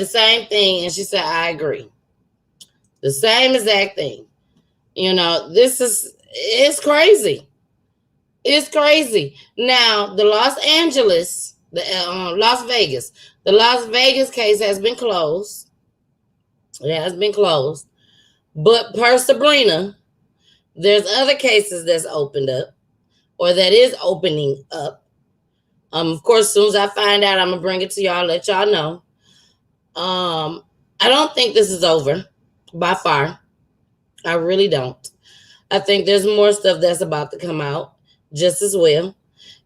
same thing, and she said, I agree. The same exact thing. It's crazy. It's crazy. Now, the Las Vegas case has been closed. It has been closed. But per Sabrina, there's other cases that's opened up or that is opening up. Of course, as soon as I find out, I'm going to bring it to y'all, let y'all know. I don't think this is over by far. I really don't. I think there's more stuff that's about to come out just as well.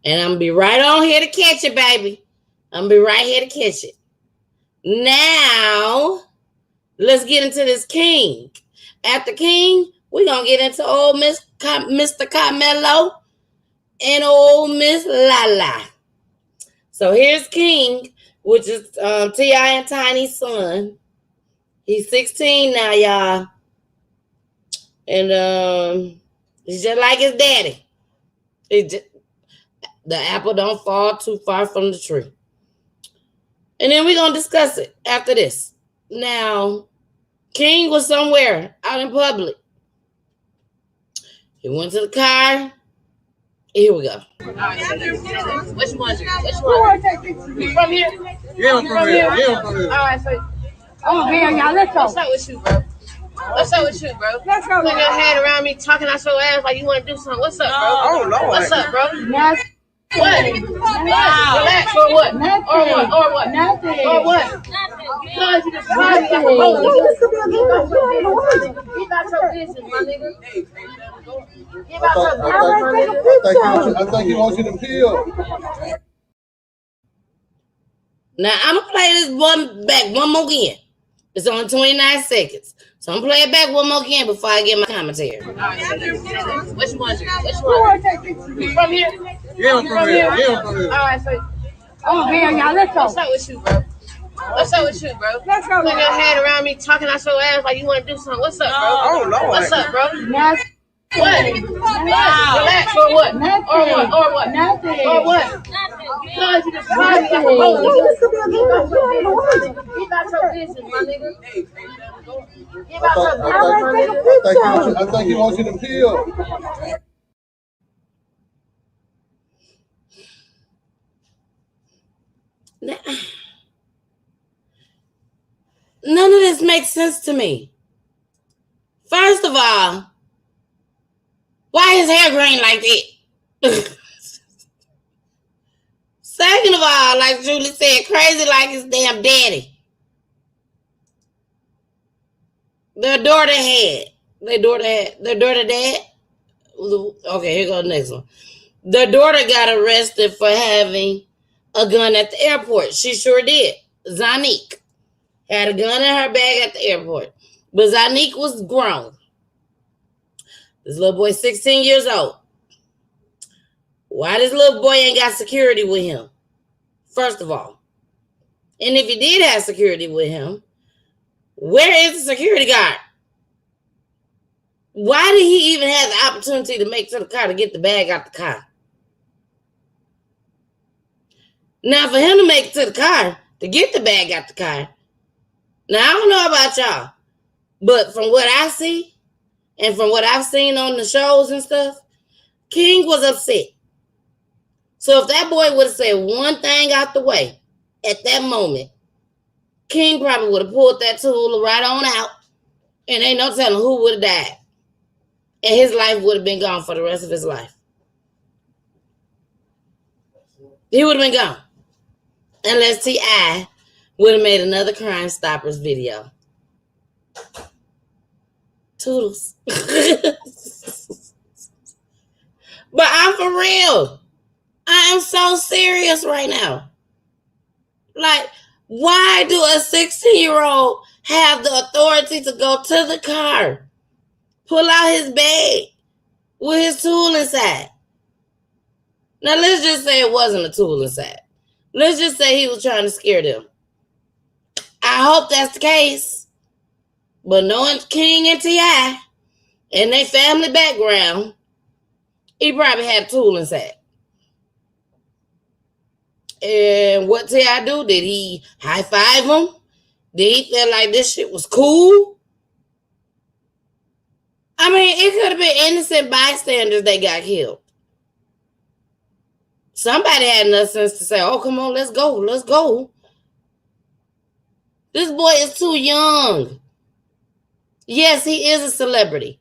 And I'm going to be right on here to catch it, baby. I'm going to be right here to catch it. Now, let's get into this King. After King, we're going to get into old Mr. Carmelo and old Miss Lala. So here's King, which is T.I. and Tiny's son. He's 16 now, y'all. And he's just like his daddy. The apple don't fall too far from the tree. And then we're going to discuss it after this. Now, King was somewhere out in public. He went to the car. Here we go. Which one? Which one? You from here? Yeah, I'm from here. Yeah, I'm from here. All right, so. Oh, man, y'all, let's go. What's up with you, bro? What's up with you, bro? Let's go. Put your head around me, talking out your ass like you want to do something. What's up, bro? Oh, Lord. What's up, bro? Nothing. What? Relax or what? Nothing. Or what? Or what? Nothing. Or what? Because you just tried me like a hoe. Get about your business, my nigga. Get about your business, my nigga. I think he wants you to peel. Now, I'm going to play this one back one more again. It's only 29 seconds. So I'm going to play it back one more again before I get my commentary. All right, so which one? Which one? You from here? Yeah, I'm from here. Yeah, I'm from here. All right, so. Oh, man, y'all, let's go. What's up with you, bro? What's up with you, bro? Let's go. Put your head around me, talking out your ass like you want to do something. What's up, bro? Oh, Lord. What's up, bro? Nothing. What? Relax or what? Nothing. Or what? Or what? Nothing. Or what? Because you just tried me like a hoe. Get about your business, my nigga. Get about your business, my nigga. I think he wants you to peel. None of this makes sense to me. First of all, why is hair green like that? Second of all, like Julie said, crazy like his damn daddy. Their daughter dad. Okay, here goes the next one. Their daughter got arrested for having a gun at the airport. She sure did. Zanique had a gun in her bag at the airport. But Zanique was grown. This little boy 16 years old. Why this little boy ain't got security with him? First of all. And if he did have security with him, where is the security guard? Why did he even have the opportunity to make to the car to get the bag out the car? Now, for him to make it to the car, to get the bag out the car, now I don't know about y'all, but from what I see, and from what I've seen on the shows and stuff, King was upset. So if that boy would have said one thing out the way at that moment, King probably would have pulled that tool right on out, and ain't no telling who would have died. And his life would have been gone for the rest of his life. He would have been gone. Unless T.I. would have made another Crime Stoppers video. Toodles. But I'm for real. I am so serious right now. Like, why do a 16-year-old have the authority to go to the car, pull out his bag with his tool inside? Now, let's just say it wasn't a tool inside. Let's just say he was trying to scare them. I hope that's the case. But knowing King and T.I. and their family background, he probably had a tool inside. And what T.I. do? Did he high-five him? Did he feel like this shit was cool? I mean, it could have been innocent bystanders that got killed. Somebody had enough sense to say, oh, come on, let's go, let's go. This boy is too young. Yes, he is a celebrity.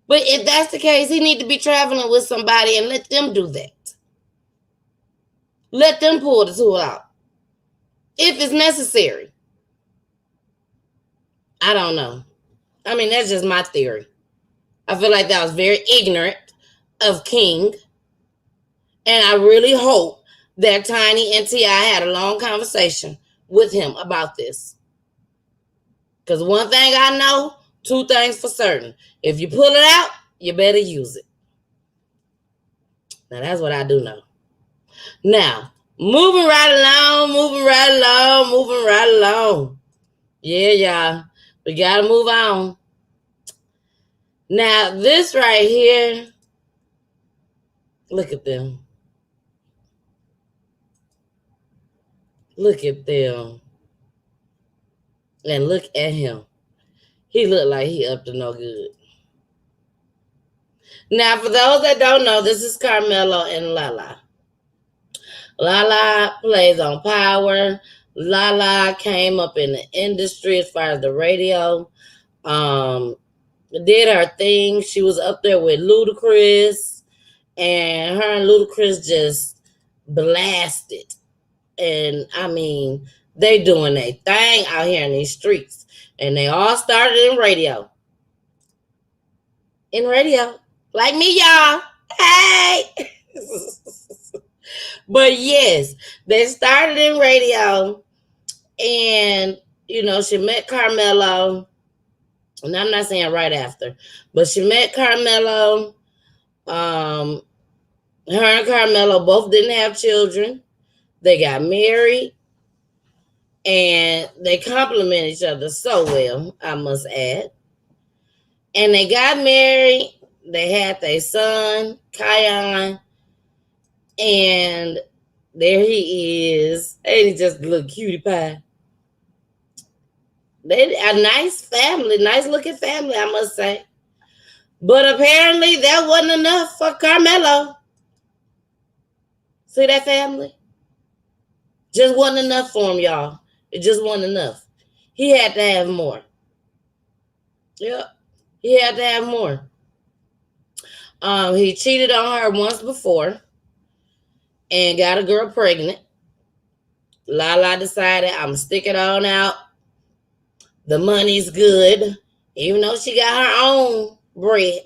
But if that's the case, he need to be traveling with somebody and let them do that. Let them pull the tool out. If it's necessary. I don't know. I mean, that's just my theory. I feel like that was very ignorant of King. And I really hope that Tiny and T.I. had a long conversation with him about this. Because one thing I know, Two things for certain. If you pull it out, you better use it. Now, that's what I do know. Now, moving right along. Yeah, y'all. We got to move on. Now, this right here, look at them. Look at them. And look at him. He looked like he up to no good. Now, for those that don't know, this is Carmelo and Lala. Lala plays on Power. Lala came up in the industry as far as the radio. Did her thing. She was up there with Ludacris. And her and Ludacris just blasted. And, I mean, they doing their thing out here in these streets. And they all started in radio. Like me, y'all. Hey! But yes, they started in radio. And, you know, she met Carmelo. And I'm not saying right after. But she met Carmelo. Her and Carmelo both didn't have children. They got married. And they complement each other so well, I must add. And they got married. They had their son, Kion. And there he is. And he just a little cutie pie. They a nice family, nice looking family, I must say. But apparently that wasn't enough for Carmelo. See that family? Just wasn't enough for him, y'all. It just wasn't enough. He had to have more. Yep. He had to have more. He cheated on her once before and got a girl pregnant. Lala decided, I'm going to stick it on out. The money's good. Even though she got her own bread.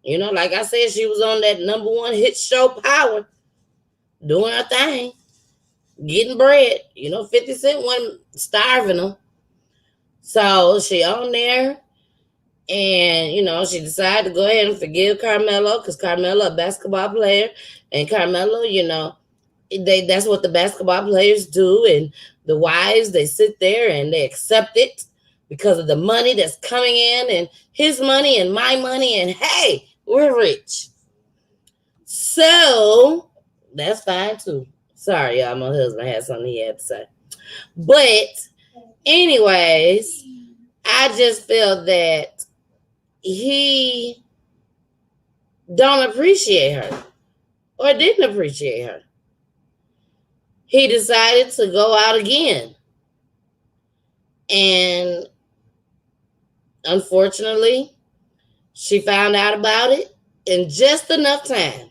You know, like I said, she was on that #1 hit show Power. Doing her thing. Getting bread. You know, 50 Cent wasn't starving them. So she on there. And, you know, she decided to go ahead and forgive Carmelo because Carmelo a basketball player. And Carmelo, you know, that's what the basketball players do. And the wives, they sit there and they accept it because of the money that's coming in and his money and my money. And, hey, we're rich. So that's fine, too. Sorry, y'all. My husband had something he had to say. But anyways, I just feel that he don't appreciate her or didn't appreciate her. He decided to go out again. And unfortunately, she found out about it in just enough time.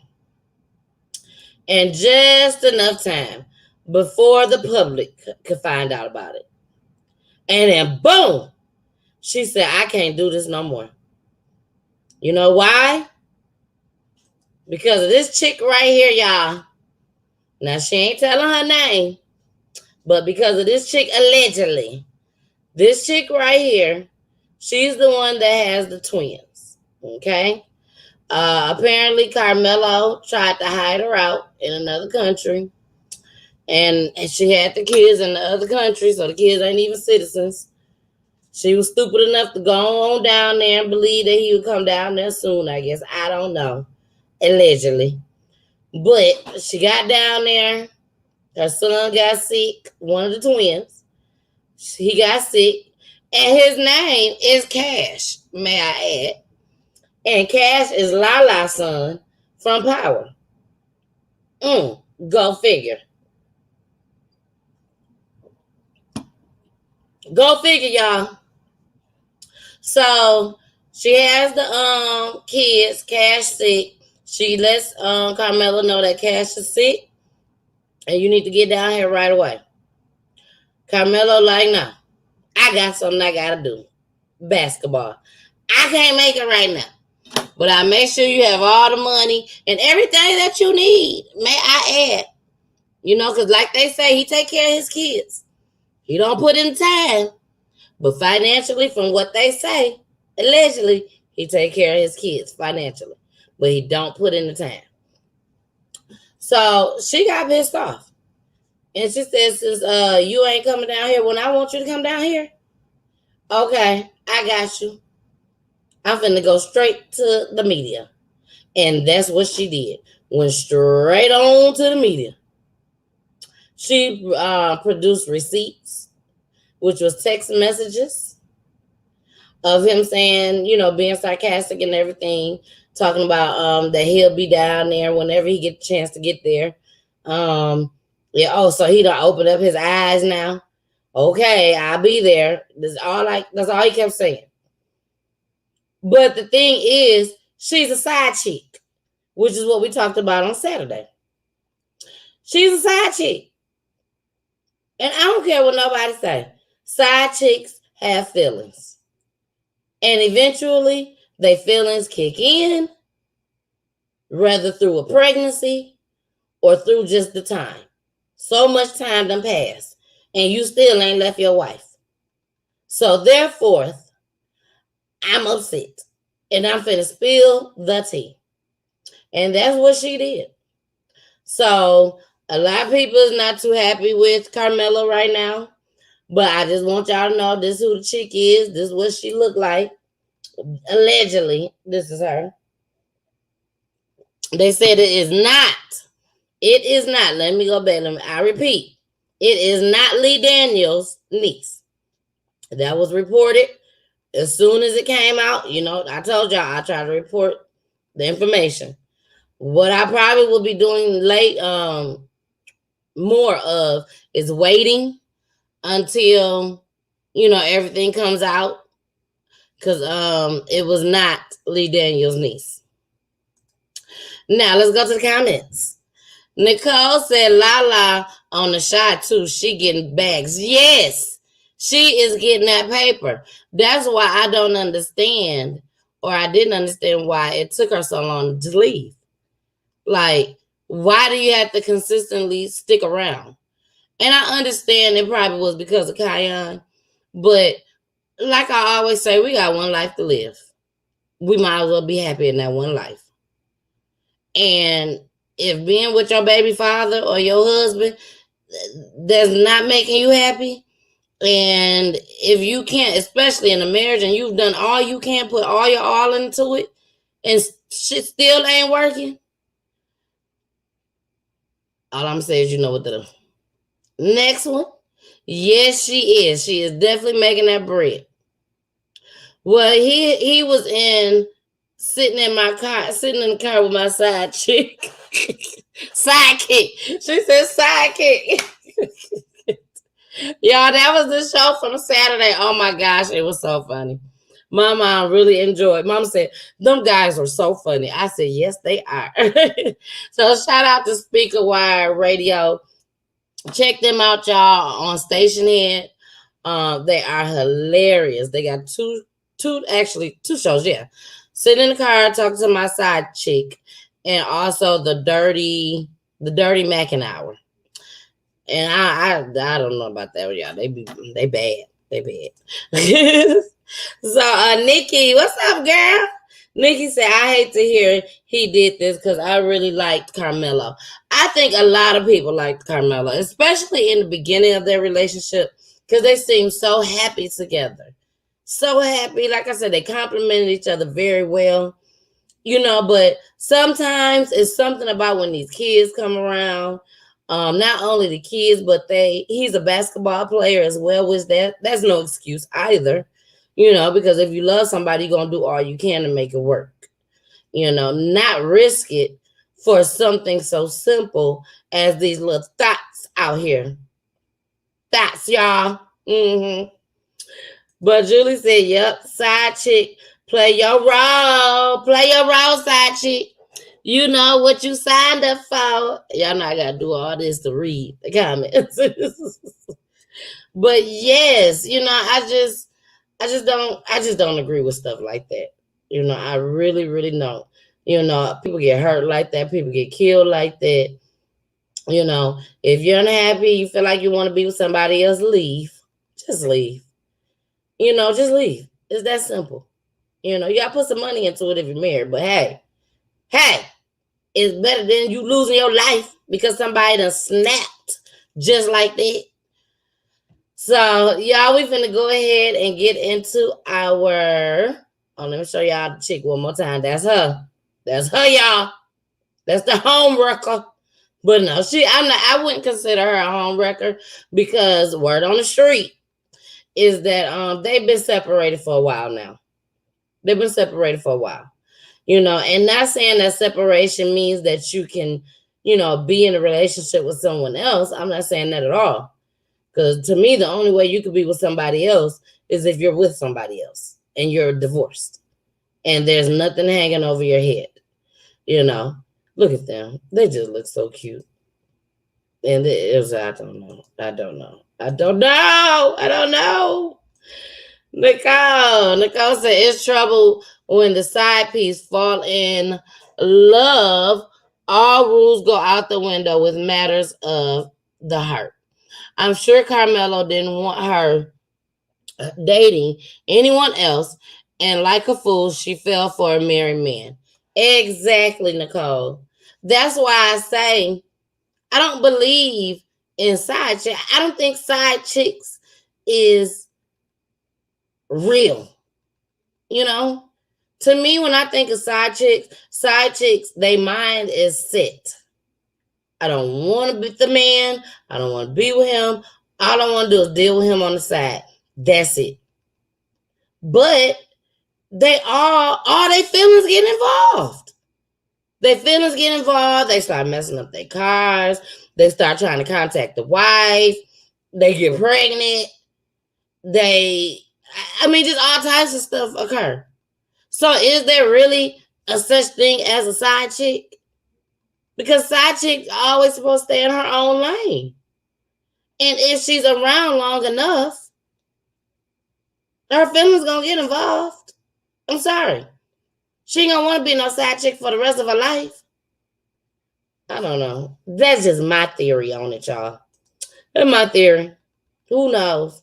And just enough time before the public could find out about it. And then boom, she said, I can't do this no more. You know why? Because of this chick right here, y'all. Now, she ain't telling her name. But because of this chick, allegedly. This chick right here, she's the one that has the twins. Okay? Apparently, Carmelo tried to hide her out in another country. And she had the kids in the other country, so the kids ain't even citizens. She was stupid enough to go on down there and believe that he would come down there soon, I guess. I don't know. Allegedly. But she got down there. Her son got sick. One of the twins. He got sick. And his name is Cash, may I add. And Cash is Lala's son from Power. Go figure. Go figure, y'all. So she has the kids, Cash sick. She lets Carmelo know that Cash is sick. And you need to get down here right away. Carmelo like, nah. I got something I gotta do. Basketball. I can't make it right now. But I make sure you have all the money and everything that you need. May I add. You know, because like they say, he take care of his kids. He don't put in time. But financially, from what they say, allegedly he take care of his kids financially, but he don't put in the time. So she got pissed off. And she says, since you ain't coming down here when I want you to come down here, okay, I got you. I'm finna go straight to the media. And that's what she did. Went straight on to the media. She produced receipts, which was text messages of him saying, being sarcastic and everything, talking about that he'll be down there whenever he get a chance to get there. So he done opened up his eyes now. Okay, I'll be there. That's all he kept saying. But the thing is, she's a side chick, which is what we talked about on Saturday. She's a side chick. And I don't care what nobody say. Side chicks have feelings. And eventually, their feelings kick in, whether through a pregnancy or through just the time. So much time done passed, and you still ain't left your wife. So therefore, I'm upset. And I'm finna spill the tea. And that's what she did. So a lot of people is not too happy with Carmela right now. But I just want y'all to know this is who the chick is. This is what she looked like. Allegedly, this is her. They said it is not. It is not. Let me go back. I repeat. It is not Lee Daniels' niece. That was reported as soon as it came out. I told y'all I try to report the information. What I probably will be doing more of is waiting until everything comes out, because it was not Lee Daniels' niece. Now let's go to the comments. Nicole said Lala on the shot too. She getting bags. Yes, she is getting that paper. That's why I don't understand, or I didn't understand why it took her so long to leave. Like, why do you have to consistently stick around? And I understand it probably was because of Kion, but like I always say, we got one life to live. We might as well be happy in that one life. And if being with your baby father or your husband that's not making you happy, and if you can't, especially in a marriage, and you've done all you can, put all your all into it, and shit still ain't working, all I'm saying is you know what to do. Next one. Yes, she is. She is definitely making that bread. Well, he was sitting in the car with my side chick. Sidekick. She said sidekick. Y'all, that was the show from Saturday. Oh my gosh, it was so funny. My mom really enjoyed. Mom said, them guys are so funny. I said, yes, they are. So shout out to Speaker Wire Radio. Check them out, y'all, on Station Head. They are hilarious. They got two shows, yeah. Sit in the car, talk to my side chick, and also the dirty Mackin' Hour. And I don't know about that, y'all. They bad. So Nikki, what's up, girl? Nikki said, I hate to hear he did this because I really liked Carmelo. I think a lot of people liked Carmelo, especially in the beginning of their relationship, because they seemed so happy together. So happy. Like I said, they complimented each other very well. But sometimes it's something about when these kids come around. Not only the kids, but he's a basketball player as well, which that's no excuse either. Because if you love somebody, you're going to do all you can to make it work. Not risk it for something so simple as these little thoughts out here. Thoughts, y'all. Mm-hmm. But Julie said, yep, side chick, play your role, side chick. You know what you signed up for. Y'all know I got to do all this to read the comments. But yes, I just don't agree with stuff like that. I really, really don't. People get hurt like that. People get killed like that. If you're unhappy, you feel like you want to be with somebody else, leave. Just leave. Just leave. It's that simple. You know, you gotta put some money into it if you're married. But hey, it's better than you losing your life because somebody done snapped just like that. So, y'all, we finna go ahead and get into our... Oh, let me show y'all the chick one more time. That's her. That's her, y'all. That's the home wrecker. But no, I wouldn't consider her a home wrecker because word on the street is that they've been separated for a while now. They've been separated for a while. You know, and not saying that separation means that you can, you know, be in a relationship with someone else. I'm not saying that at all. Because to me, the only way you could be with somebody else is if you're with somebody else and you're divorced. And there's nothing hanging over your head. You know, look at them. They just look so cute. And I don't know. Nicole said it's trouble when the side piece fall in love. All rules go out the window with matters of the heart. I'm sure Carmelo didn't want her dating anyone else, and like a fool, she fell for a married man. Exactly, Nicole. That's why I say I don't believe in side chicks. I don't think side chicks is real. You know, to me, when I think of side chicks, their mind is set. I don't want to be the man. I don't want to be with him. All I want to do is deal with him on the side. That's it. But all their feelings get involved. Their feelings get involved. They start messing up their cars. They start trying to contact the wife. They get pregnant. Just all types of stuff occur. So is there really a such thing as a side chick? Because side chicks are always supposed to stay in her own lane. And if she's around long enough, her feelings gonna get involved. I'm sorry. She ain't gonna want to be no side chick for the rest of her life. I don't know. That's just my theory on it, y'all. That's my theory. Who knows?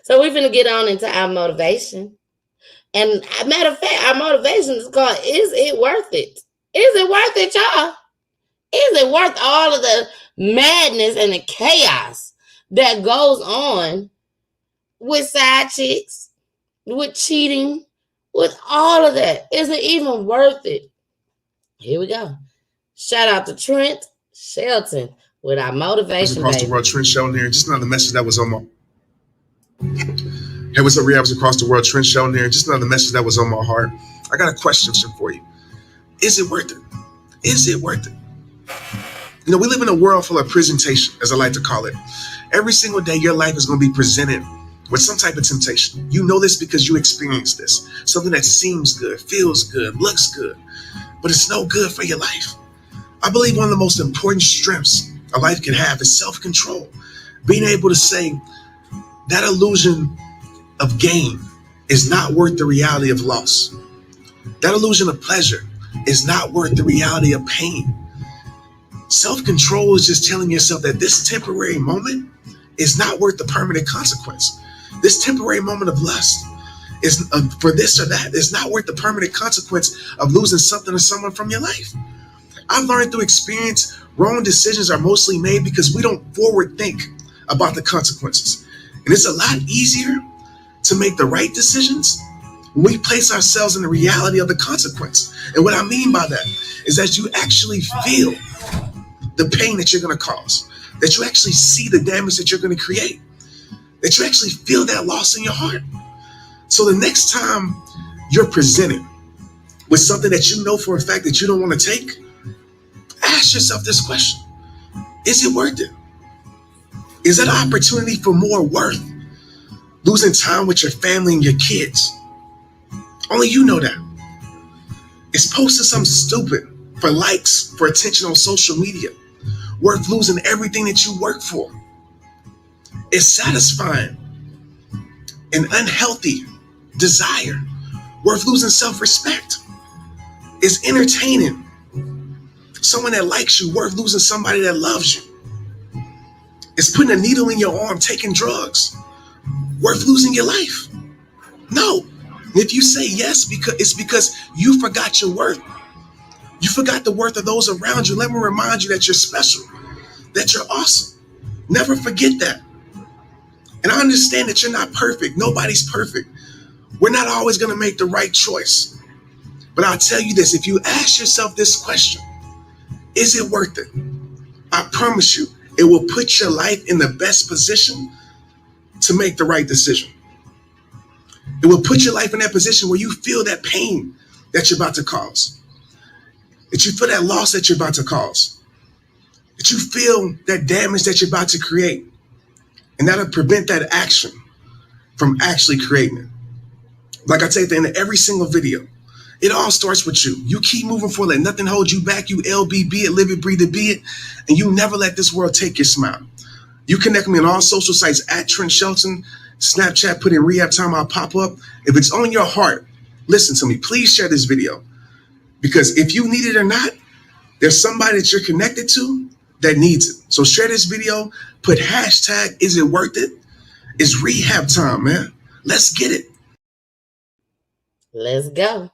So we're finna get on into our motivation. And matter of fact, our motivation is called, is it worth it? Is it worth it, y'all? Is it worth all of the madness and the chaos that goes on with side chicks, with cheating, with all of that? Is it even worth it? Here we go. Shout out to Trent Shelton with our motivation. Across the world, Trent Shelton here. Just another message that was on my... Hey, what's up, rehabs across the world? Trent Shelton here. Just another message that was on my heart. I got a question for you. Is it worth it? Is it worth it? You know, we live in a world full of presentation, as I like to call it. Every single day, your life is going to be presented with some type of temptation. You know this because you experienced this. Something that seems good, feels good, looks good, but it's no good for your life. I believe one of the most important strengths a life can have is self-control. Being able to say that illusion of gain is not worth the reality of loss. That illusion of pleasure is not worth the reality of pain. Self-control is just telling yourself that this temporary moment is not worth the permanent consequence. This temporary moment of lust is for this or that is not worth the permanent consequence of losing something or someone from your life. I've learned through experience, wrong decisions are mostly made because we don't forward think about the consequences. And it's a lot easier to make the right decisions when we place ourselves in the reality of the consequence. And what I mean by that is that you actually feel the pain that you're going to cause, that you actually see the damage that you're going to create, that you actually feel that loss in your heart. So the next time you're presented with something that you know for a fact that you don't want to take, ask yourself this question. Is it worth it? Is that an opportunity for more worth? Losing time with your family and your kids. Only you know that. It's posting something stupid for likes, for attention on social media. Worth losing everything that you work for. It's satisfying an unhealthy desire. Worth losing self-respect. It's entertaining someone that likes you. Worth losing somebody that loves you. It's putting a needle in your arm, taking drugs. Worth losing your life. No, And if you say yes, because you forgot your worth. You forgot the worth of those around you. Let me remind you that you're special, that you're awesome. Never forget that. And I understand that you're not perfect. Nobody's perfect. We're not always going to make the right choice. But I'll tell you this, if you ask yourself this question, is it worth it? I promise you, it will put your life in the best position to make the right decision. It will put your life in that position where you feel that pain that you're about to cause, that you feel that loss that you're about to cause, that you feel that damage that you're about to create. And that'll prevent that action from actually creating it. Like I say at the end of every single video, it all starts with you. You keep moving forward, let nothing hold you back. You LB, be it, live it, breathe it, be it. And you never let this world take your smile. You connect me on all social sites at Trent Shelton, Snapchat, put in Rehab Time, I'll pop up. If it's on your heart, listen to me. Please share this video. Because if you need it or not, there's somebody that you're connected to that needs it. So share this video, put hashtag, is it worth it? It's rehab time, man. Let's get it. Let's go.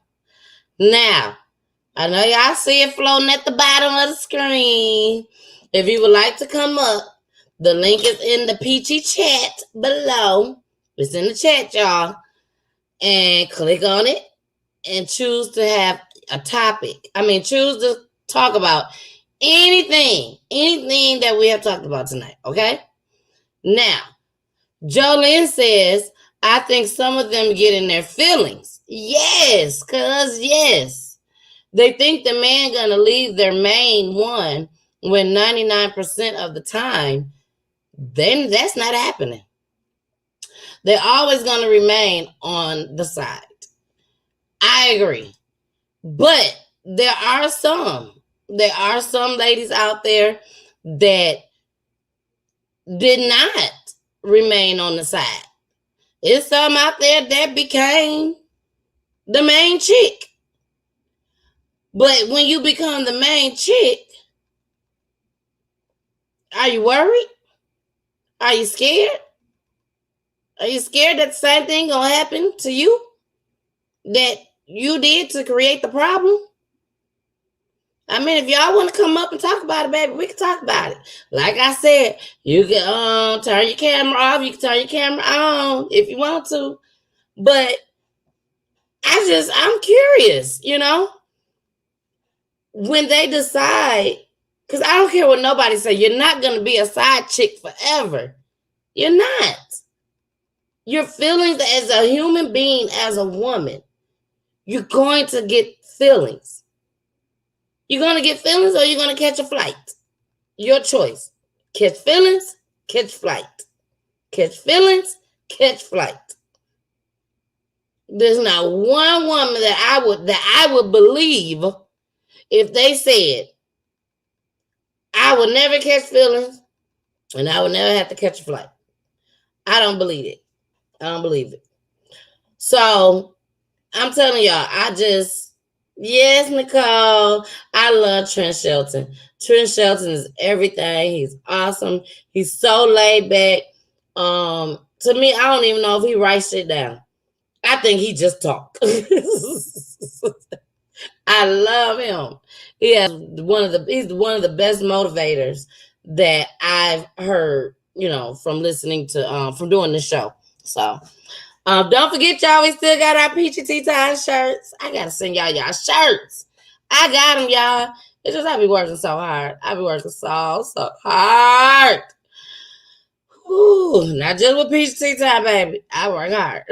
Now, I know y'all see it floating at the bottom of the screen. If you would like to come up, the link is in the Peachy chat below. It's in the chat, y'all. And click on it and choose to have a topic. Choose to talk about anything that we have talked about tonight, okay? Now, Jolene says, I think some of them get in their feelings. Yes, cuz yes. They think the man gonna leave their main one when 99% of the time, then that's not happening. They're always gonna remain on the side. I agree. But there are some ladies out there that did not remain on the side. There's some out there that became the main chick. But when you become the main chick, are you worried? Are you scared? Are you scared that the same thing gonna happen to you that you did to create the problem? If y'all want to come up and talk about it, baby, we can talk about it. Like I said, you can turn your camera off. You can turn your camera on if you want to. But I'm curious, when they decide, because I don't care what nobody say, you're not going to be a side chick forever. You're not. Your feelings as a human being, as a woman, you're going to get feelings. You're going to get feelings or you're going to catch a flight. Your choice. Catch feelings, catch flight. Catch feelings, catch flight. There's not one woman that I would believe if they said, I would never catch feelings and I would never have to catch a flight. I don't believe it. I don't believe it. So I'm telling y'all, yes, Nicole, I love Trent Shelton. Trent Shelton is everything. He's awesome. He's so laid back. To me, I don't even know if he writes shit down. I think he just talk. I love him. He's one of the best motivators that I've heard, from listening to from doing the show. So don't forget, y'all, we still got our Peachy Tea Time shirts. I gotta send y'all shirts. I got them, y'all. It's just I be working so hard. I be working so hard. Ooh, not just with Peachy Tea Time, baby. I work hard.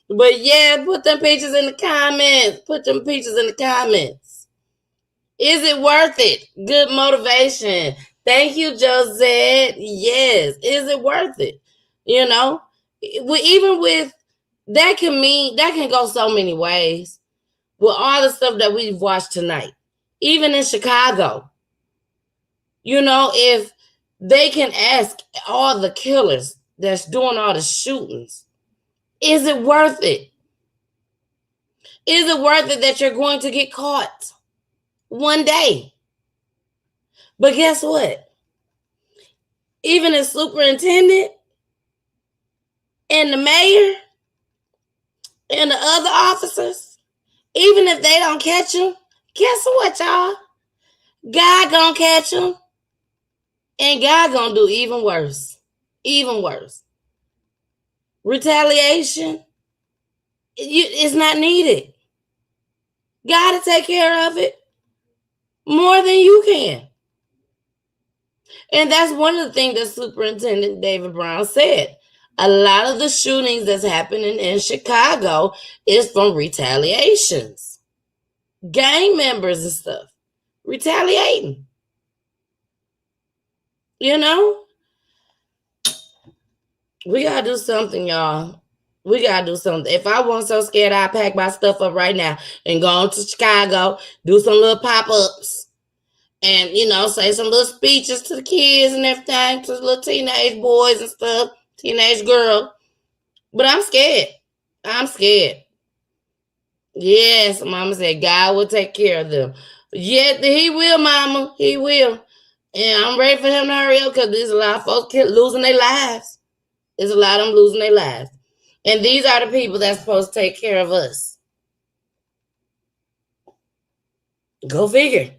But yeah, put them pictures in the comments. Put them pictures in the comments. Is it worth it? Good motivation. Thank you, Josette. Yes. Is it worth it? Even with that can go so many ways. With all the stuff that we've watched tonight, even in Chicago, if they can ask all the killers that's doing all the shootings, is it worth it? Is it worth it that you're going to get caught one day? But guess what? Even the superintendent and the mayor, and the other officers, even if they don't catch him, guess what, y'all? God gonna catch him, and God gonna do even worse. Even worse. Retaliation, it's not needed. God to take care of it more than you can. And that's one of the things that Superintendent David Brown said. A lot of the shootings that's happening in Chicago is from retaliations. Gang members and stuff. Retaliating. You know? We gotta do something, y'all. We gotta do something. If I wasn't so scared, I'd pack my stuff up right now and go on to Chicago, do some little pop-ups, and, you know, say some little speeches to the kids and everything, to the little teenage boys and stuff, teenage girls. But I'm scared. I'm scared. Yes, Mama said God will take care of them. Yeah, he will, Mama. He will. And I'm ready for him to hurry up because there's a lot of folks losing their lives. There's a lot of them losing their lives. And these are the people that's supposed to take care of us. Go figure.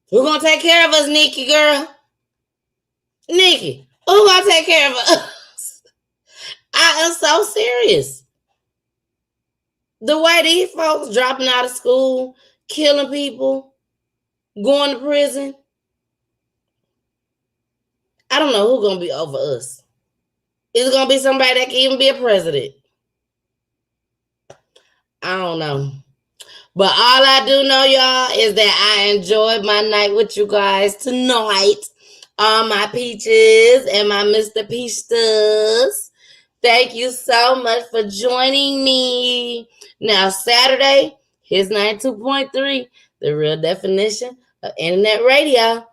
Who gonna take care of us, Nikki, girl? Nikki, who gonna take care of us? I am so serious. The way these folks dropping out of school, killing people, going to prison, I don't know who's gonna be over us. Is it gonna be somebody that can even be a president? I don't know. But all I do know, y'all, is that I enjoyed my night with you guys tonight. All my peaches and my Mr. Peachsters. Thank you so much for joining me. Now, Saturday, here's 92.3, the real definition of internet radio.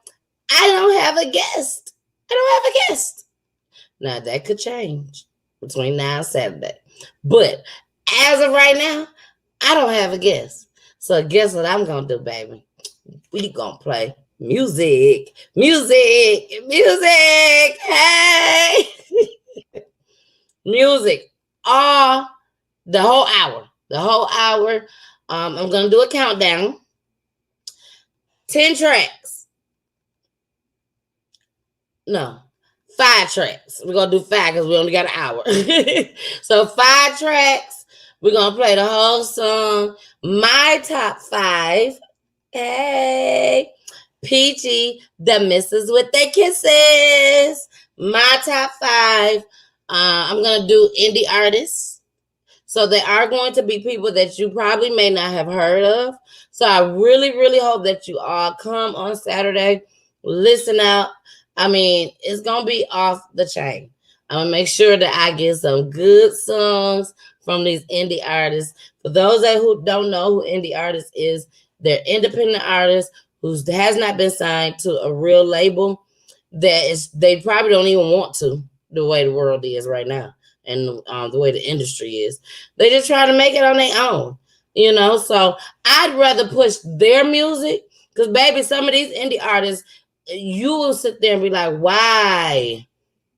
I don't have a guest. Now, that could change between now and Saturday. But as of right now, I don't have a guest. So guess what I'm going to do, baby? We going to play music. Hey! Music. The whole hour. I'm going to do a countdown. 10 tracks. No. 5 tracks. We're going to do 5 because we only got an hour. So 5 tracks. We're going to play the whole song. My top 5. Hey. Peachy, the misses with their kisses. My top 5. I'm going to do indie artists. So there are going to be people that you probably may not have heard of. So I really, really hope that you all come on Saturday. Listen out. I mean, it's going to be off the chain. I'm going to make sure that I get some good songs from these indie artists. For those who don't know who indie artists is, they're independent artists who has not been signed to a real label. They probably don't even want to, the way the world is right now and the way the industry is. They just try to make it on their own, you know? So I'd rather push their music because, baby, some of these indie artists, you will sit there and be like, why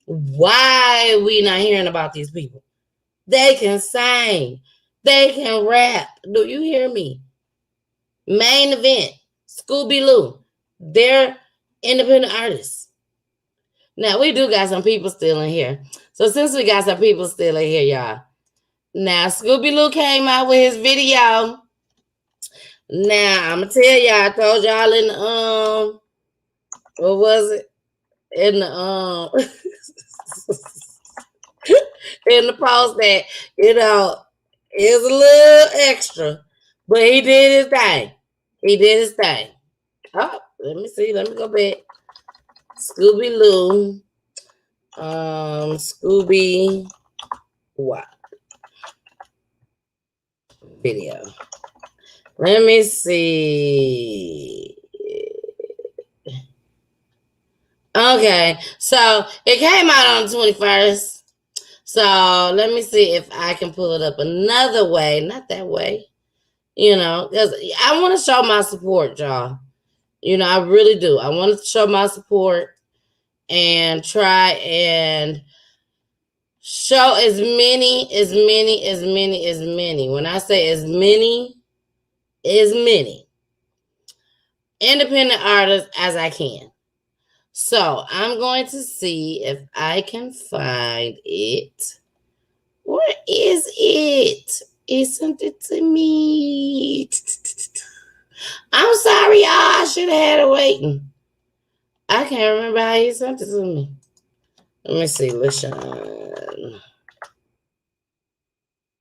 are we not hearing about these people? They can sing. They can rap. Do you hear me? Main Event, Scooby-Loo. They're independent artists. Now, we do got some people still in here. So since we got some people still in here, y'all. Now, Scooby-Loo came out with his video. Now, I'm going to tell y'all, I told y'all in the, what was it? In the, in the post that, you know, it was a little extra. But he did his thing. Oh, let me see. Let me go back. Scooby-Loo. Scooby what? Video. Let me see. Okay, so it came out on the 21st. So let me see if I can pull it up another way. Not that way. You know, because I want to show my support, y'all. You know, I really do. I want to show my support and try and Show as many. When I say as many independent artists as I can. So I'm going to see if I can find it. Where is it? He sent it to me. I'm sorry, y'all. I should have had it waiting. I can't remember how he sent it to me. Let me see, LaShawn.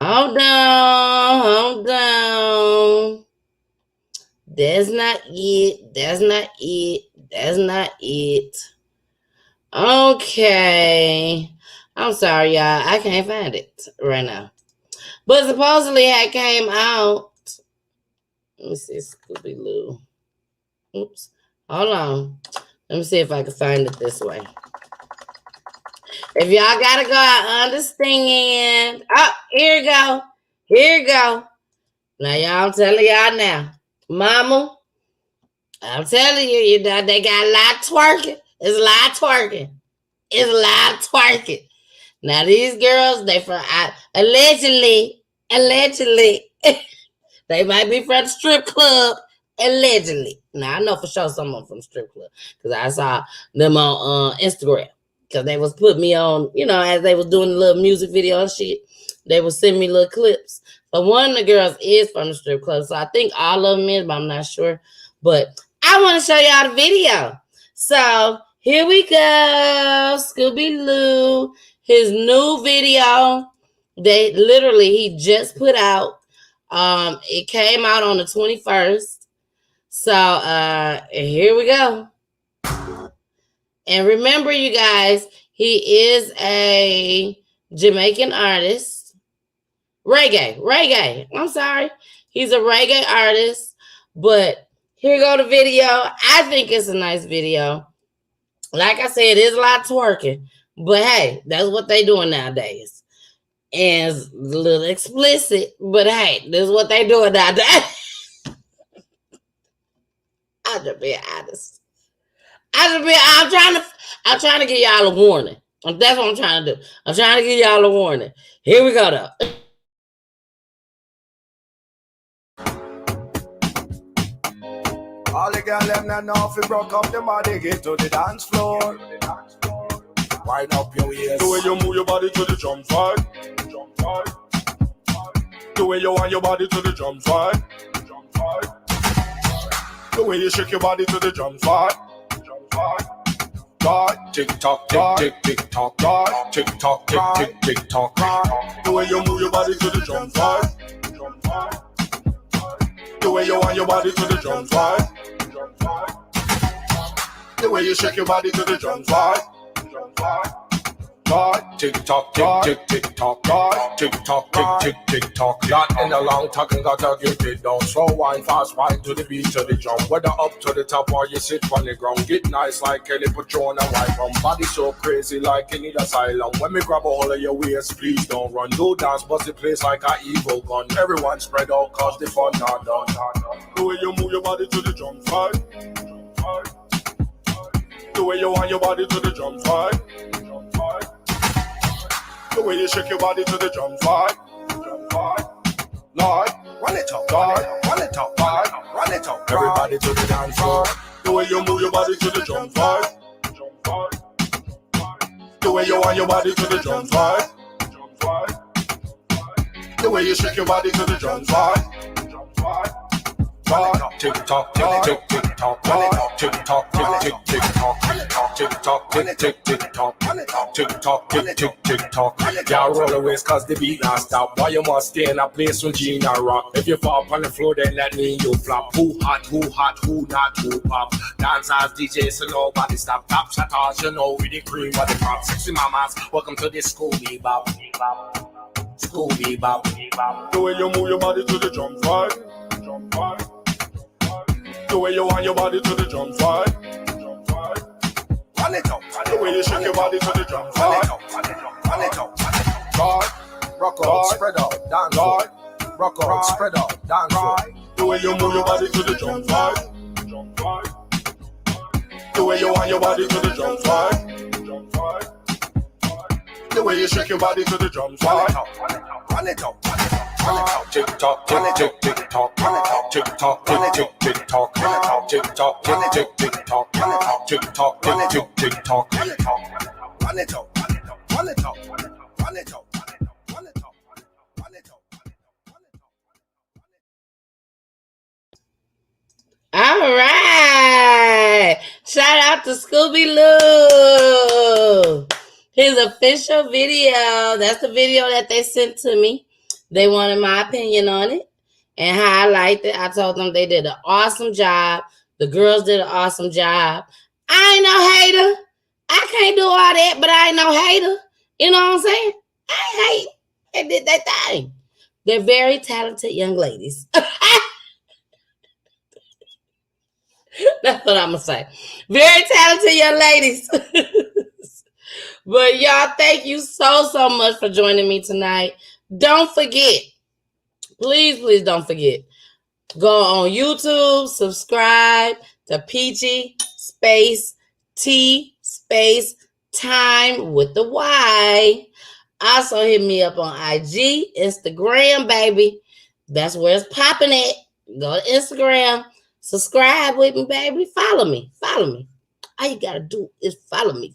Hold on. That's not it. Okay. I'm sorry, y'all. I can't find it right now. But supposedly it came out. Let me see, Scooby-Loo. Oops. Hold on. Let me see if I can find it this way. If y'all gotta go, I understand. Oh, here you go. Now, y'all, I'm telling y'all now. Mama, I'm telling you, they got a lot of twerking. It's a lot of twerking. Now, these girls, they from, allegedly, they might be from the strip club, allegedly. Now, I know for sure someone from the strip club, because I saw them on Instagram, because they was putting me on, as they was doing the little music video and shit, they was sending me little clips. But one of the girls is from the strip club, so I think all of them is, but I'm not sure. But I want to show y'all the video. So here we go, Scooby-Loo, his new video. He just put out. It came out on the 21st. So here we go. And remember, you guys, he is a Jamaican artist. Reggae. I'm sorry. He's a reggae artist. But here go the video. I think it's a nice video. Like I said, there's a lot of twerking. But hey, that's what they doing nowadays. And it's a little explicit. But hey, this is what they doing nowadays. I'm just being honest. I'm trying to give y'all a warning. That's what I'm trying to do. I'm trying to give y'all a warning. Here we go, though. All the girls them not know if you broke up the body, get to the dance floor. Wind up your waist. The way you move your body to the jump side. The way you want your body to the jump side. The way you shake your body to the jump side. Tick tock, tick tick tock, tick tock, tick tock. The way you move your body to the jump side. The way you want your body to the jump side. The way you shake your body to the jump side. Tick tock, tick tick tock, tick tock, tick tock. Got in a long talk and gotta get it down. Slow wine, fast wine to the beat to the jump. Whether up to the top or you sit on the ground. Get nice like Kelly, put you on a white rum. Body so crazy like you need asylum. When me grab a hold of your waist, please don't run. Do dance, bust the place like a evil gun. Everyone spread out cause the fun not done. The way you move your body to the jump side. The way you want your body to the jump side. The way you shake your body to the drum side. Lord, run it up, Lord, run it up, Lord, run it up. Everybody to the dance floor. The way you move your body to the drum side. The way you want your body to the drum side. The way you shake your body to the drum side. Tick tock, tick tick tock, tick tock, tick tick tock, tick tock, tick tick tock, tick tock, tick tick tock. Y'all roll the waist cause the beat not stop. Why you must stay in a place when Gina rock? If you fall on the floor, then that mean you flop. Who hot, who not, who pop? Dance as DJ, so nobody stop. Top shot, you know, with the cream of the crop. Sexy mamas, welcome to this Scooby Bop. Scooby Bop. The way you move your body to the jump side. The way you want your body to the jump side. Run it up. The way you shake your body to the jump side. Run it up. Rock out, spread out, dance. Rock out, spread out, dance. The way you move your body to the jump side. The way you want your body to the jump side. The way you shake your body to the drums. Run it out, run it out, run it out. Tick tock, tick tick tick tock, tick tock, tick tick tick tock, tick tock, tick tick tick tock, tick tock, tick tick tick tock. Run it out, run it out, run it out, run it out, run it out. All right. Shout out to Scooby Loo. His official video. That's the video that they sent to me. They wanted my opinion on it and how I liked it. I told them they did an awesome job. The girls did an awesome job. I ain't no hater. I can't do all that, but I ain't no hater. You know what I'm saying? I ain't hate. They did that thing. They're very talented young ladies. That's what I'm going to say. Very talented young ladies. But y'all, thank you so much for joining me tonight. Don't forget, please don't forget, go on YouTube, subscribe to Peachy Tyme with the Y. Also hit me up on IG, Instagram, baby. That's where it's popping at. Go to Instagram, subscribe with me, baby. Follow me. All you gotta do is follow me.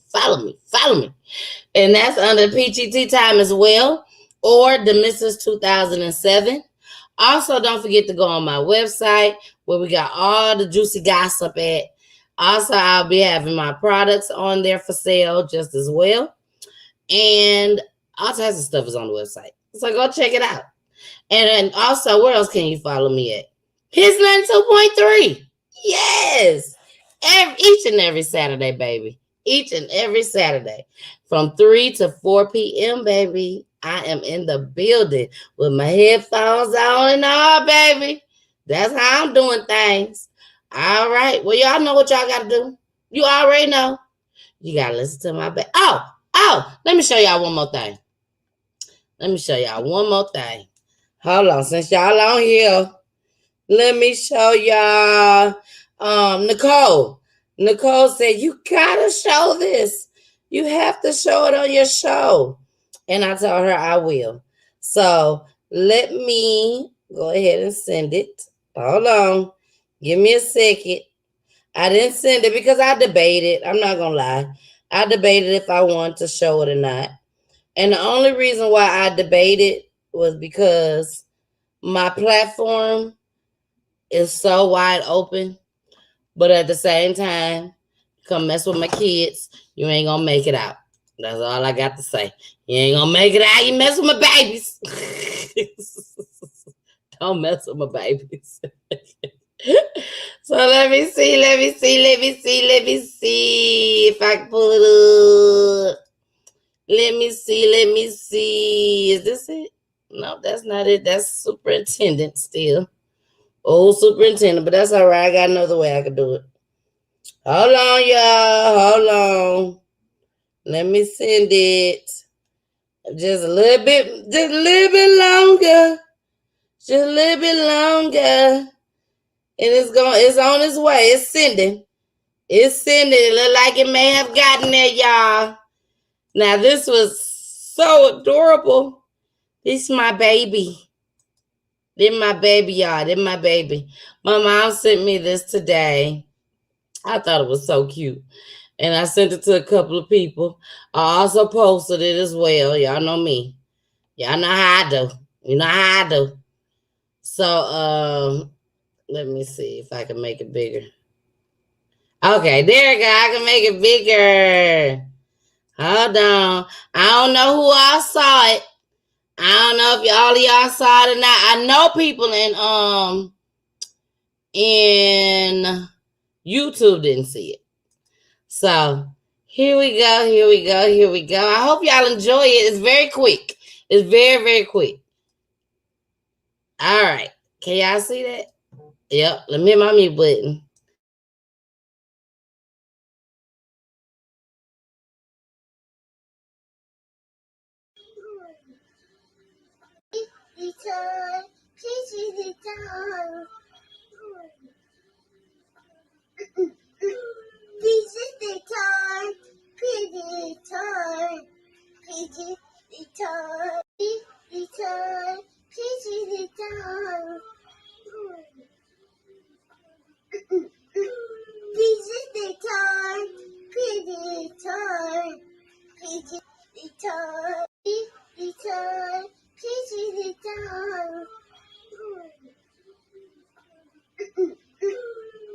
And that's under Peachy Tyme as well, or the Mrs. 2007. Also, don't forget to go on my website where we got all the juicy gossip at. Also, I'll be having my products on there for sale just as well. And all types of stuff is on the website. So go check it out. And also, where else can you follow me at? His 92.3. Yes. Each and every Saturday, baby. Each and every Saturday. From 3 to 4 p.m., baby. I am in the building with my headphones on and all, baby. That's how I'm doing things. All right. Well, y'all know what y'all got to do. You already know. You got to listen to my back. Oh, let me show y'all one more thing. Hold on. Since y'all on here, let me show y'all. Nicole said, you got to show this. You have to show it on your show. And I told her I will. So let me go ahead and send it. Hold on. Give me a second. I didn't send it because I debated. I'm not going to lie. I debated if I wanted to show it or not. And the only reason why I debated was because my platform is so wide open. But at the same time, come mess with my kids, you ain't going to make it out. That's all I got to say. You ain't gonna make it out. You mess with my babies. Don't mess with my babies. So let me see if I can pull it up. Let me see. Is this it? No, that's not it. That's superintendent still. Old superintendent, but that's all right. I got another way I could do it. Hold on, y'all. Hold on. Let me send it. Just a little bit longer. And it's on its way. It's sending. It look like it may have gotten there, y'all. Now, this was so adorable. This is my baby. This my baby, y'all. This my baby. My mom sent me this today. I thought it was so cute. And I sent it to a couple of people. I also posted it as well. Y'all know me. Y'all know how I do. You know how I do. So, let me see if I can make it bigger. Okay, there we go. I can make it bigger. Hold on. I don't know who all saw it. I don't know if all of y'all saw it or not. I know people in YouTube didn't see it. So here we go. I hope y'all enjoy it. It's very quick. It's very, very quick. All right. Can y'all see that? Yep. Let me hit my mute button. This is the time. Peachy time. return. Peachy return. Return. Peachy return.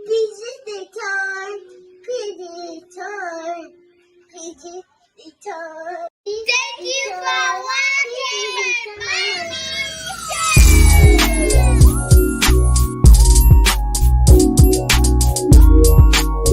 Peachy return. Peachy return. Peachy return. Thank you for watching, Mommy.